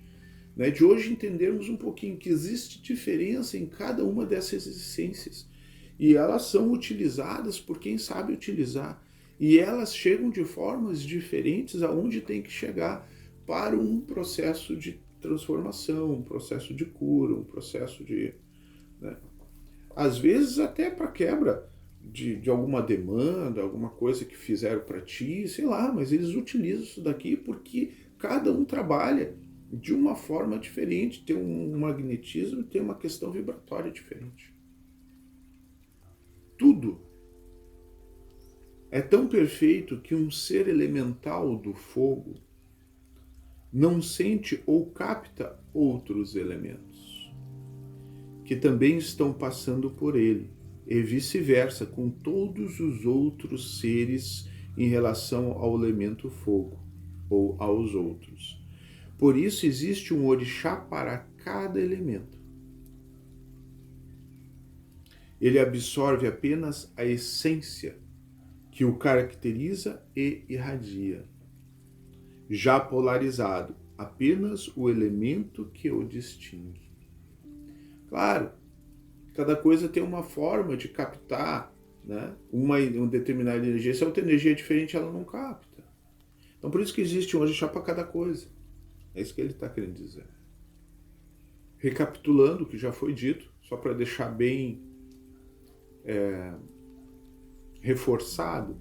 né, de hoje entendermos um pouquinho que existe diferença em cada uma dessas essências. E elas são utilizadas por quem sabe utilizar. E elas chegam de formas diferentes aonde tem que chegar para um processo de transformação, um processo de cura, um processo de... né, às vezes até para quebra de alguma demanda, alguma coisa que fizeram para ti, sei lá, mas eles utilizam isso daqui porque cada um trabalha de uma forma diferente, tem um magnetismo, tem uma questão vibratória diferente. Tudo é tão perfeito que um ser elemental do fogo não sente ou capta outros elementos que também estão passando por ele, e vice-versa com todos os outros seres em relação ao elemento fogo ou aos outros. Por isso existe um orixá para cada elemento. Ele absorve apenas a essência que o caracteriza e irradia. Já polarizado, apenas o elemento que o distingue. Claro, cada coisa tem uma forma de captar, né? Uma determinada energia. Se a outra energia é diferente, ela não capta. Então por isso que existe um orixá para cada coisa. É isso que ele está querendo dizer. Recapitulando o que já foi dito, só para deixar bem reforçado,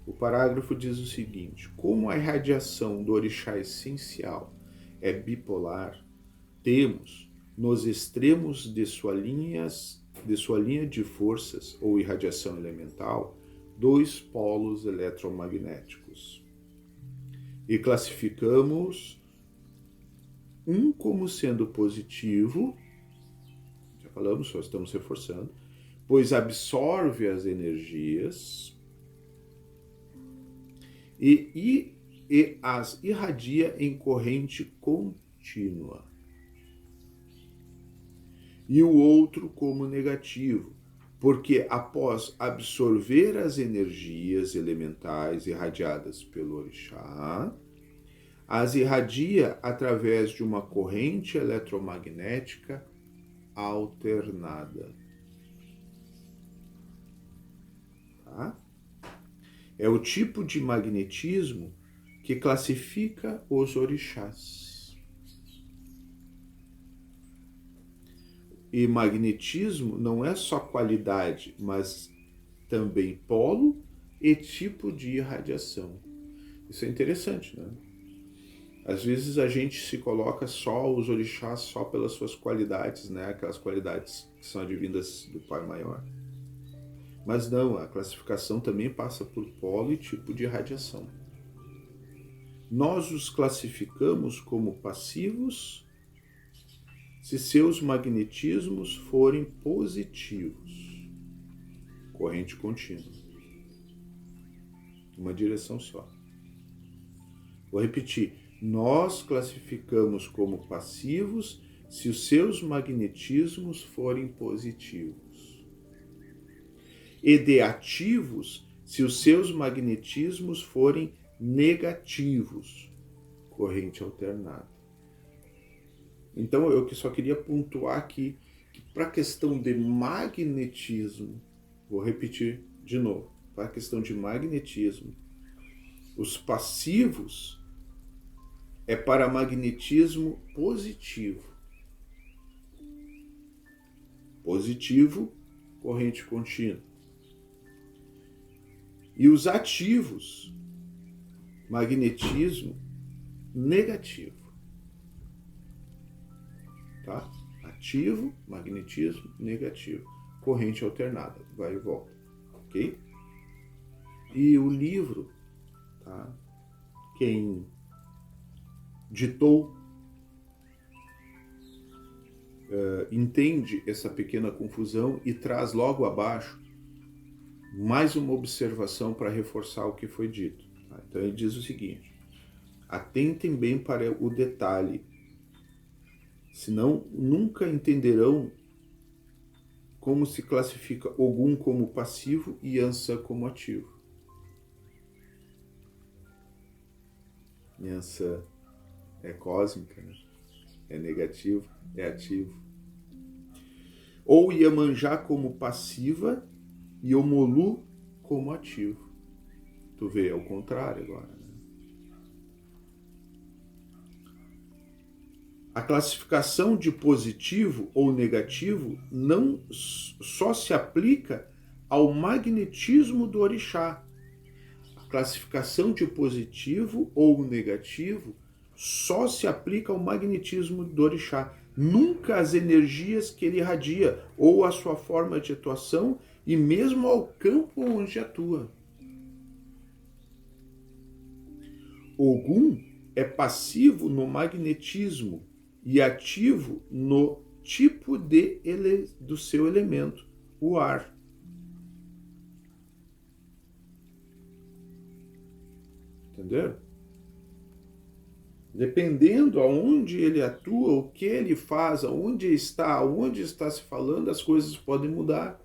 o parágrafo diz o seguinte: como a irradiação do orixá essencial é bipolar, temos, nos extremos de sua linha de forças ou irradiação elemental, dois polos eletromagnéticos. E classificamos um como sendo positivo, já falamos, só estamos reforçando, pois absorve as energias e as irradia em corrente contínua. E o outro como negativo, porque após absorver as energias elementais irradiadas pelo orixá, as irradia através de uma corrente eletromagnética alternada. Tá? É o tipo de magnetismo que classifica os orixás. E magnetismo não é só qualidade, mas também polo e tipo de irradiação. Isso é interessante, né? Às vezes a gente se coloca só os orixás só pelas suas qualidades, né? Aquelas qualidades que são advindas do Pai Maior. Mas não, a classificação também passa por polo e tipo de irradiação. Nós os classificamos como passivos se seus magnetismos forem positivos. Corrente contínua. Uma direção só. Vou repetir. Nós classificamos como passivos se os seus magnetismos forem positivos. E de ativos se os seus magnetismos forem negativos. Corrente alternada. Então eu só queria pontuar aqui que para a questão de magnetismo, vou repetir de novo, para a questão de magnetismo, os passivos é para magnetismo positivo. Positivo, corrente contínua. E os ativos, magnetismo negativo. Tá? Ativo, magnetismo negativo. Corrente alternada, vai e volta. Ok? E o livro, tá? Quem ditou, entende essa pequena confusão e traz logo abaixo mais uma observação para reforçar o que foi dito. Tá? Então ele diz o seguinte: atentem bem para o detalhe, senão nunca entenderão como se classifica Ogum como passivo e Yansan como ativo. Yansan é cósmica, né? É negativo, é ativo. Ou Iemanjá como passiva e Omolu como ativo. Tu vê, é o contrário agora. Né? A classificação de positivo ou negativo não só se aplica ao magnetismo do orixá. A classificação de positivo ou negativo só se aplica ao magnetismo do orixá, nunca às energias que ele irradia, ou à sua forma de atuação, e mesmo ao campo onde atua. Ogum é passivo no magnetismo e ativo no tipo do seu elemento, o ar. Entenderam? Dependendo aonde ele atua, o que ele faz, aonde está se falando, as coisas podem mudar.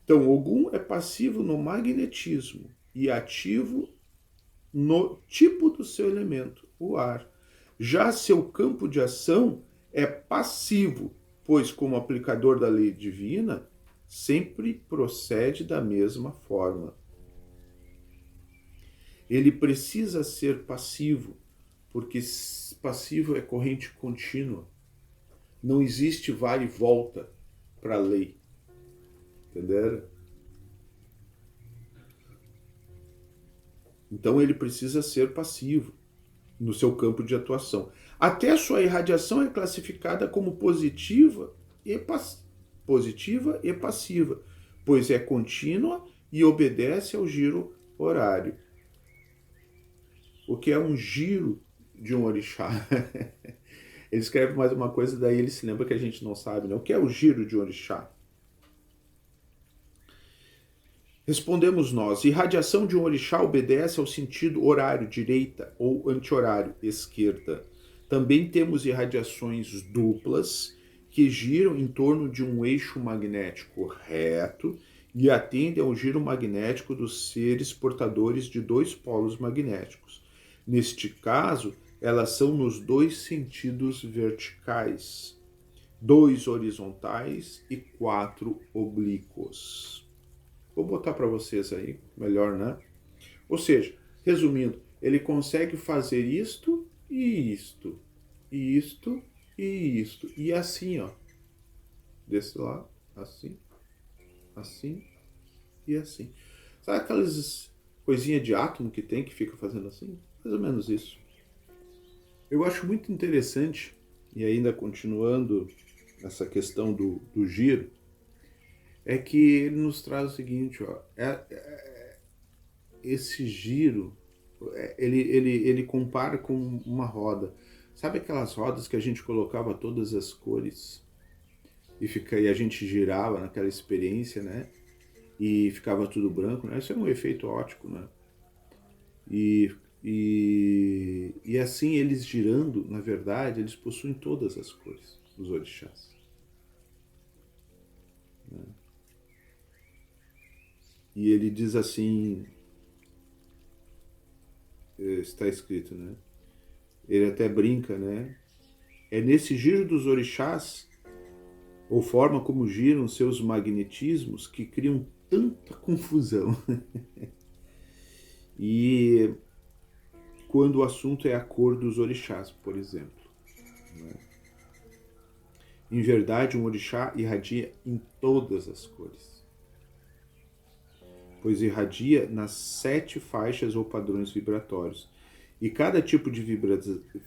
Então, Ogum é passivo no magnetismo e ativo no tipo do seu elemento, o ar. Já seu campo de ação é passivo, pois, como aplicador da lei divina, sempre procede da mesma forma. Ele precisa ser passivo, porque passivo é corrente contínua. Não existe vai e volta para a lei. Entenderam? Então ele precisa ser passivo no seu campo de atuação. Até sua irradiação é classificada como positiva e passiva, pois é contínua e obedece ao giro horário. O que é um giro de um orixá? Ele escreve mais uma coisa, daí ele se lembra que a gente não sabe, né? O que é o giro de um orixá? Respondemos nós, irradiação de um orixá obedece ao sentido horário, direita, ou anti-horário, esquerda. Também temos irradiações duplas, que giram em torno de um eixo magnético reto e atendem ao giro magnético dos seres portadores de dois polos magnéticos. Neste caso, elas são nos dois sentidos verticais, 2 horizontais e 4 oblíquos. Vou botar para vocês aí, melhor, né? Ou seja, resumindo, ele consegue fazer isto e isto, e isto e isto. E assim, ó. Desse lado, assim, assim e assim. Sabe aquelas coisinhas de átomo que tem que fica fazendo assim? Mais ou menos isso. Eu acho muito interessante, e ainda continuando essa questão do giro, é que ele nos traz o seguinte, ó, esse giro, ele compara com uma roda. Sabe aquelas rodas que a gente colocava todas as cores e a gente girava naquela experiência, né? E ficava tudo branco, né? Isso é um efeito óptico, né? E assim, eles girando, na verdade, eles possuem todas as cores, os orixás. Né? E ele diz assim, está escrito, né? Ele até brinca, né? É nesse giro dos orixás, ou forma como giram seus magnetismos, que criam tanta confusão. E quando o assunto é a cor dos orixás, por exemplo. Né? Em verdade, um orixá irradia em todas as cores, pois irradia nas 7 faixas ou padrões vibratórios. E cada tipo de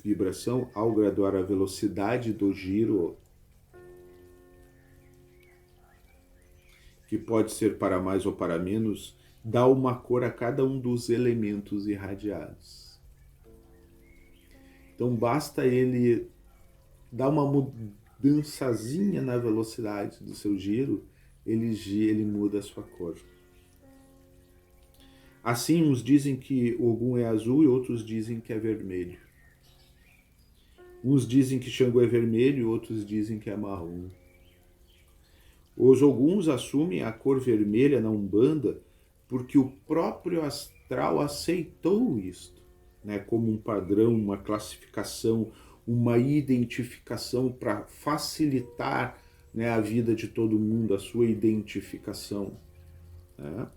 vibração, ao graduar a velocidade do giro, que pode ser para mais ou para menos, dá uma cor a cada um dos elementos irradiados. Então basta ele dar uma mudançazinha na velocidade do seu giro, ele muda a sua cor. Assim, uns dizem que o Ogum é azul e outros dizem que é vermelho. Uns dizem que Xangô é vermelho e outros dizem que é marrom. Os Oguns assumem a cor vermelha na Umbanda porque o próprio astral aceitou isto, né, como um padrão, uma classificação, uma identificação para facilitar, né, a vida de todo mundo, a sua identificação. Né?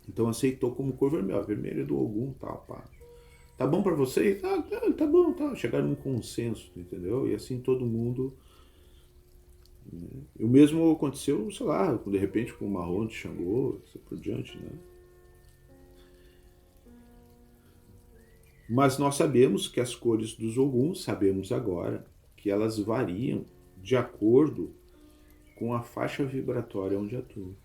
Então aceitou como cor vermelha, vermelho é do Ogum, tal, pá. Tá bom para vocês? Tá bom, tá. Chegaram num consenso, entendeu? E assim todo mundo. Né? E o mesmo aconteceu, sei lá, de repente com o marrom de Xangô, assim por diante, né? Mas nós sabemos que as cores dos Oguns, sabemos agora, que elas variam de acordo com a faixa vibratória onde atuam.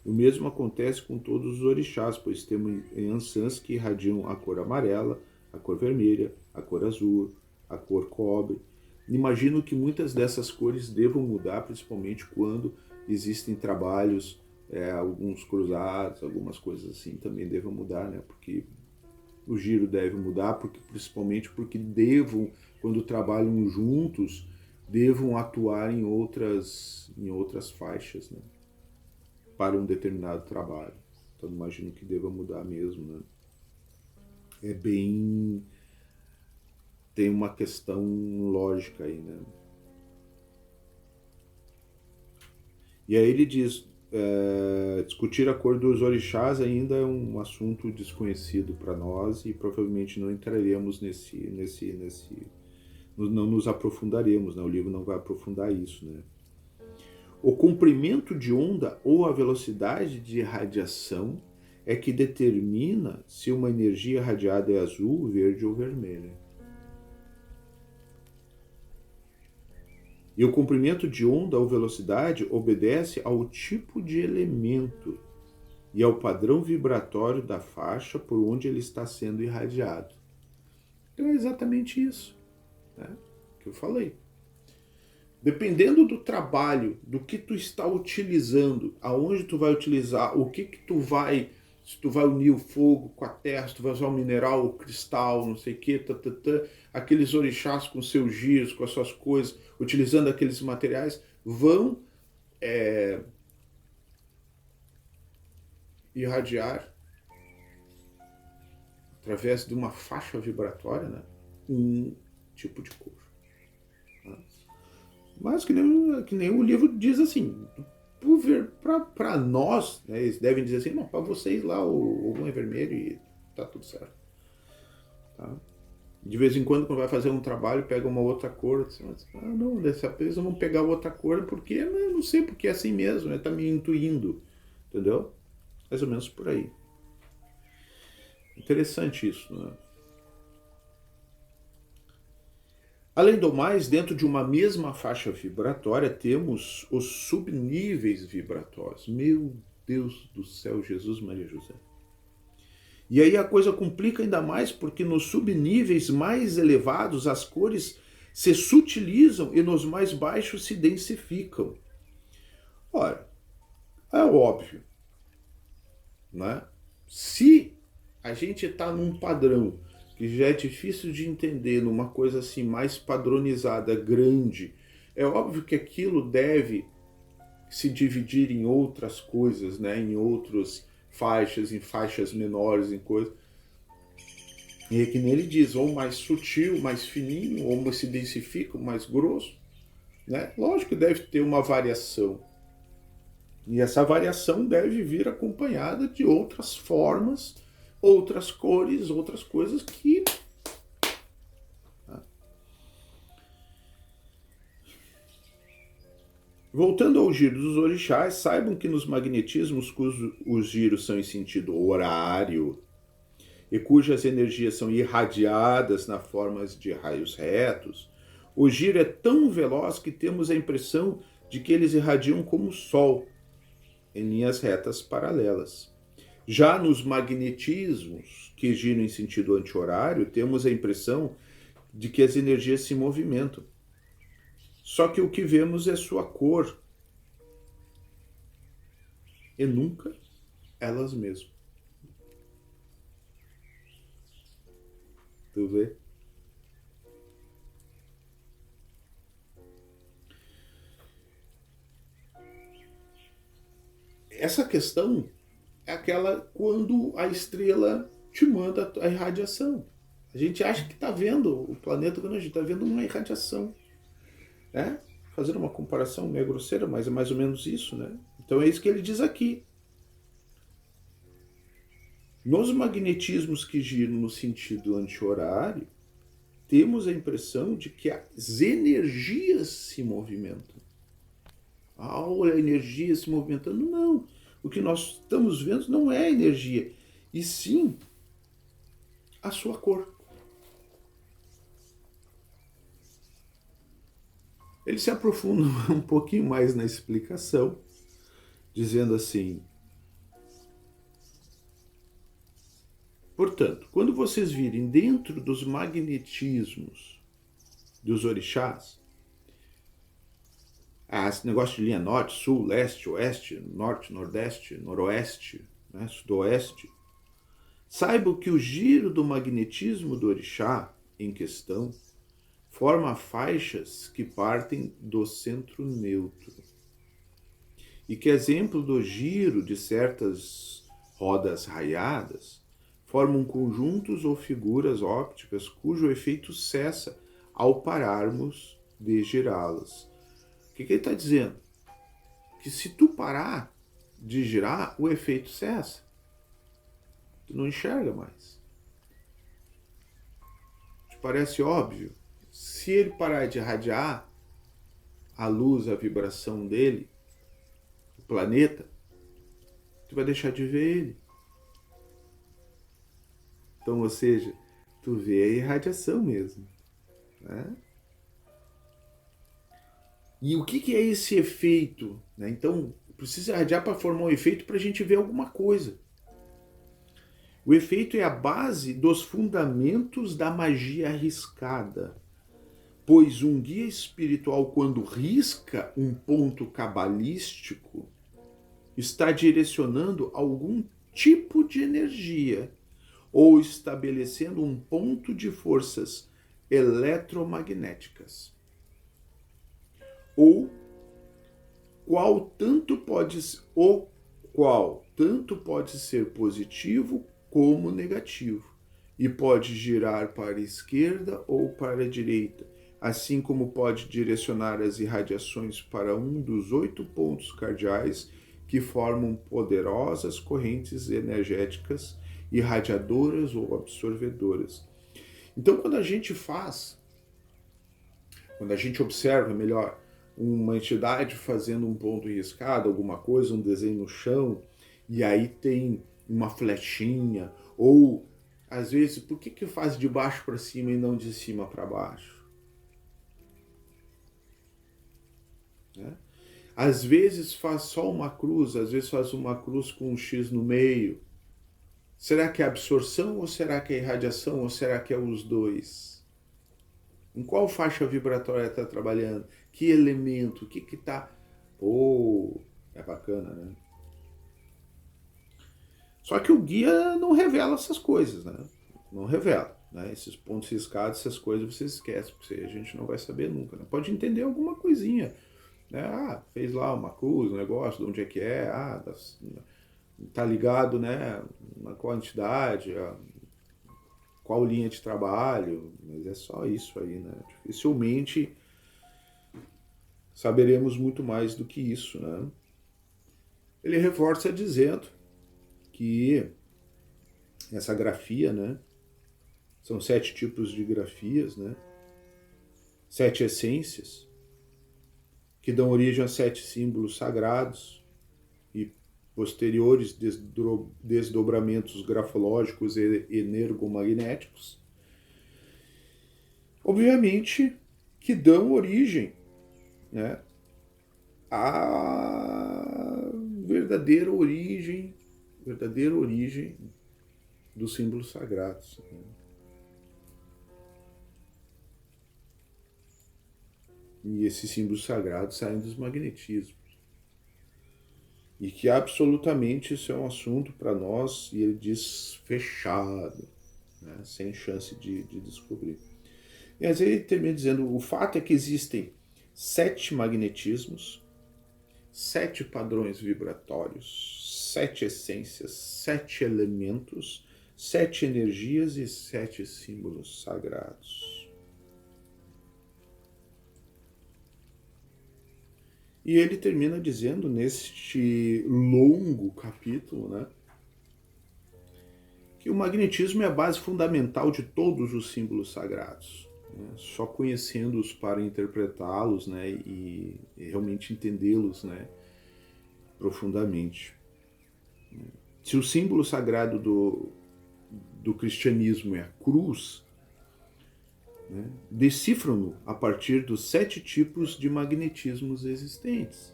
O mesmo acontece com todos os orixás, pois temos Ansãs que irradiam a cor amarela, a cor vermelha, a cor azul, a cor cobre. Imagino que muitas dessas cores devam mudar, principalmente quando existem trabalhos, alguns cruzados, algumas coisas assim também devam mudar, né? Porque o giro deve mudar, principalmente porque quando trabalham juntos, devam atuar em outras faixas, né? para um determinado trabalho. Então imagino que deva mudar mesmo, né? É bem... tem uma questão lógica aí, né? E aí ele diz, discutir a cor dos orixás ainda é um assunto desconhecido para nós e provavelmente não entraremos não nos aprofundaremos, né? O livro não vai aprofundar isso, né? O comprimento de onda ou a velocidade de radiação é que determina se uma energia radiada é azul, verde ou vermelha. E o comprimento de onda ou velocidade obedece ao tipo de elemento e ao padrão vibratório da faixa por onde ele está sendo irradiado. Então é exatamente isso, né, que eu falei. Dependendo do trabalho, do que tu está utilizando, aonde tu vai utilizar, o que tu vai, se tu vai unir o fogo com a terra, se tu vai usar o mineral, o cristal, não sei o que, aqueles orixás com seus giros, com as suas coisas, utilizando aqueles materiais, vão irradiar através de uma faixa vibratória, né, um tipo de cor. Mas que nem o livro diz assim, para nós, né, eles devem dizer assim, não, para vocês lá o é vermelho e tá tudo certo. Tá? De vez em quando vai fazer um trabalho, pega uma outra cor, assim, não, dessa vez vamos pegar outra cor, porque eu não sei, porque é assim mesmo, né, tá me intuindo, entendeu? Mais ou menos por aí. Interessante isso, né? Além do mais, dentro de uma mesma faixa vibratória, temos os subníveis vibratórios. Meu Deus do céu, Jesus, Maria, José. E aí a coisa complica ainda mais, porque nos subníveis mais elevados as cores se sutilizam e nos mais baixos se densificam. Ora, é óbvio, né? Se a gente está num padrão que já é difícil de entender, numa coisa assim mais padronizada, grande, é óbvio que aquilo deve se dividir em outras coisas, né? Em outras faixas, em faixas menores, em coisas. E é que nele diz, ou mais sutil, mais fininho, ou se densifica, mais grosso, né? Lógico que deve ter uma variação. E essa variação deve vir acompanhada de outras formas, outras cores, outras coisas que... Voltando ao giro dos orixás, saibam que nos magnetismos cujos giros são em sentido horário e cujas energias são irradiadas na forma de raios retos, o giro é tão veloz que temos a impressão de que eles irradiam como o Sol, em linhas retas paralelas. Já nos magnetismos que giram em sentido anti-horário, temos a impressão de que as energias se movimentam. Só que o que vemos é sua cor e nunca elas mesmas. Tu vê? Essa questão é aquela quando a estrela te manda a irradiação. A gente acha que está vendo o planeta quando a gente está vendo uma irradiação. Né? Fazendo uma comparação meio grosseira, mas é mais ou menos isso, né? Então é isso que ele diz aqui. Nos magnetismos que giram no sentido anti-horário, temos a impressão de que as energias se movimentam. A energia se movimentando, não. O que nós estamos vendo não é a energia, e sim a sua cor. Ele se aprofunda um pouquinho mais na explicação, dizendo assim: portanto, quando vocês virem dentro dos magnetismos dos orixás, esse negócio de linha norte, sul, leste, oeste, norte, nordeste, noroeste, né, sudoeste, saiba que o giro do magnetismo do orixá em questão forma faixas que partem do centro neutro e que, exemplo do giro de certas rodas raiadas, formam conjuntos ou figuras ópticas cujo efeito cessa ao pararmos de girá-las. O que ele está dizendo? Que se tu parar de girar, o efeito cessa. Tu não enxerga mais. Te parece óbvio? Se ele parar de irradiar a luz, a vibração dele, o planeta, tu vai deixar de ver ele. Então, ou seja, tu vê a irradiação mesmo. Né? E o que é esse efeito? Né? Então, precisa irradiar para formar um efeito para a gente ver alguma coisa. O efeito é a base dos fundamentos da magia riscada, pois um guia espiritual, quando risca um ponto cabalístico, está direcionando algum tipo de energia ou estabelecendo um ponto de forças eletromagnéticas, o qual tanto pode ser positivo como negativo, e pode girar para a esquerda ou para a direita, assim como pode direcionar as irradiações para um dos 8 pontos cardeais que formam poderosas correntes energéticas irradiadoras ou absorvedoras. Então, quando a gente observa melhor uma entidade fazendo um ponto riscado, alguma coisa, um desenho no chão, e aí tem uma flechinha, ou às vezes, por que faz de baixo para cima e não de cima para baixo? Né? Às vezes faz só uma cruz, às vezes faz uma cruz com um X no meio. Será que é absorção ou será que é irradiação ou será que é os dois? Em qual faixa vibratória está trabalhando? Que elemento? O que está... é bacana, né? Só que o guia não revela essas coisas, né? Não revela. Né? Esses pontos riscados, essas coisas você esquece, porque a gente não vai saber nunca. Né? Pode entender alguma coisinha. Né? Fez lá uma cruz, um negócio, de onde é que é, tá ligado, né? Na qual entidade, qual linha de trabalho, mas é só isso aí, né? Dificilmente saberemos muito mais do que isso, né? Ele reforça dizendo que essa grafia, né? São 7 tipos de grafias, né? 7 essências que dão origem a 7 símbolos sagrados e posteriores desdobramentos grafológicos e energomagnéticos, obviamente que dão origem, né, à verdadeira origem dos símbolos sagrados. Né? E esses símbolos sagrados saem dos magnetismos. E que absolutamente isso é um assunto para nós, e ele diz fechado, né? Sem chance de descobrir. E às vezes ele termina dizendo, o fato é que existem 7 magnetismos, 7 padrões vibratórios, 7 essências, 7 elementos, 7 energias e 7 símbolos sagrados. E ele termina dizendo neste longo capítulo, né, que o magnetismo é a base fundamental de todos os símbolos sagrados. Né, só conhecendo-os para interpretá-los, né, e realmente entendê-los, né, profundamente. Se o símbolo sagrado do cristianismo é a cruz, né, decifram-no a partir dos 7 tipos de magnetismos existentes.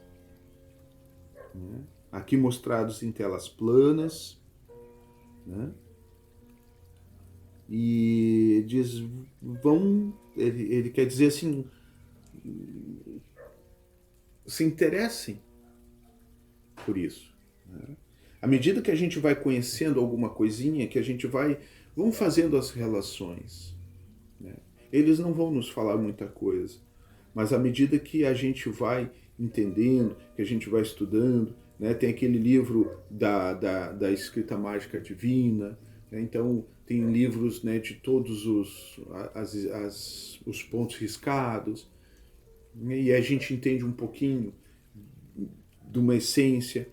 Né, aqui mostrados em telas planas, né, e diz, ele quer dizer assim, se interessem por isso. Né? À medida que a gente vai conhecendo alguma coisinha, que a gente vão fazendo as relações, né? Eles não vão nos falar muita coisa, mas à medida que a gente vai entendendo, que a gente vai estudando, né? Tem aquele livro da escrita mágica divina, né? Então tem livros, né, de todos os pontos riscados, né? E a gente entende um pouquinho de uma essência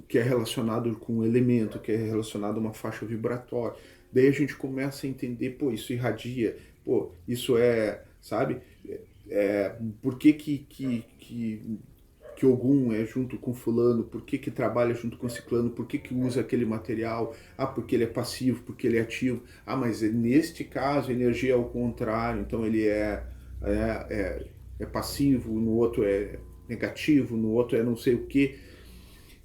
que é relacionado com um elemento, que é relacionado a uma faixa vibratória. Daí a gente começa a entender, pô, isso irradia, pô, isso é, sabe? Por que Ogum é junto com fulano, por que trabalha junto com ciclano, por que usa aquele material, ah, porque ele é passivo, porque ele é ativo, ah, mas neste caso a energia é ao contrário, então ele é passivo, no outro é negativo, no outro é não sei o que.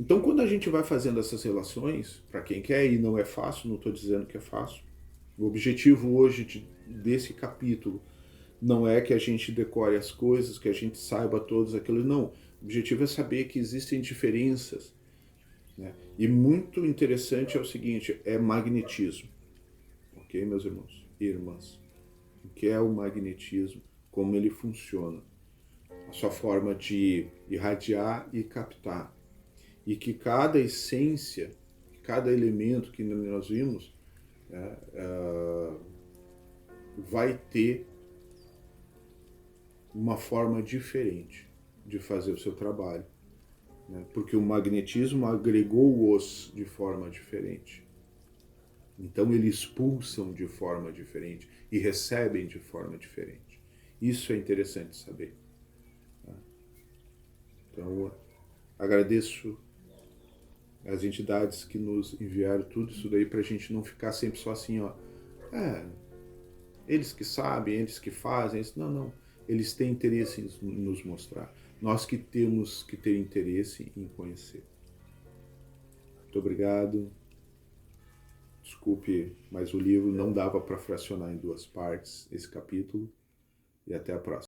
Então quando a gente vai fazendo essas relações, para quem quer, e não é fácil, não estou dizendo que é fácil, o objetivo hoje desse capítulo não é que a gente decore as coisas, que a gente saiba todos aquilo, não. O objetivo é saber que existem diferenças, né? E muito interessante é o seguinte, é magnetismo. Ok, meus irmãos e irmãs? O que é o magnetismo? Como ele funciona? A sua forma de irradiar e captar. E que cada essência, cada elemento que nós vimos, né, vai ter uma forma diferente de fazer o seu trabalho, né? Porque o magnetismo agregou-os de forma diferente. Então eles pulsam de forma diferente e recebem de forma diferente. Isso é interessante saber. Então agradeço as entidades que nos enviaram tudo isso daí para a gente não ficar sempre só assim, ó, eles que sabem, eles que fazem, não, não. Eles têm interesse em nos mostrar. Nós que temos que ter interesse em conhecer. Muito obrigado. Desculpe, mas o livro não dava para fracionar em 2 partes esse capítulo. E até a próxima.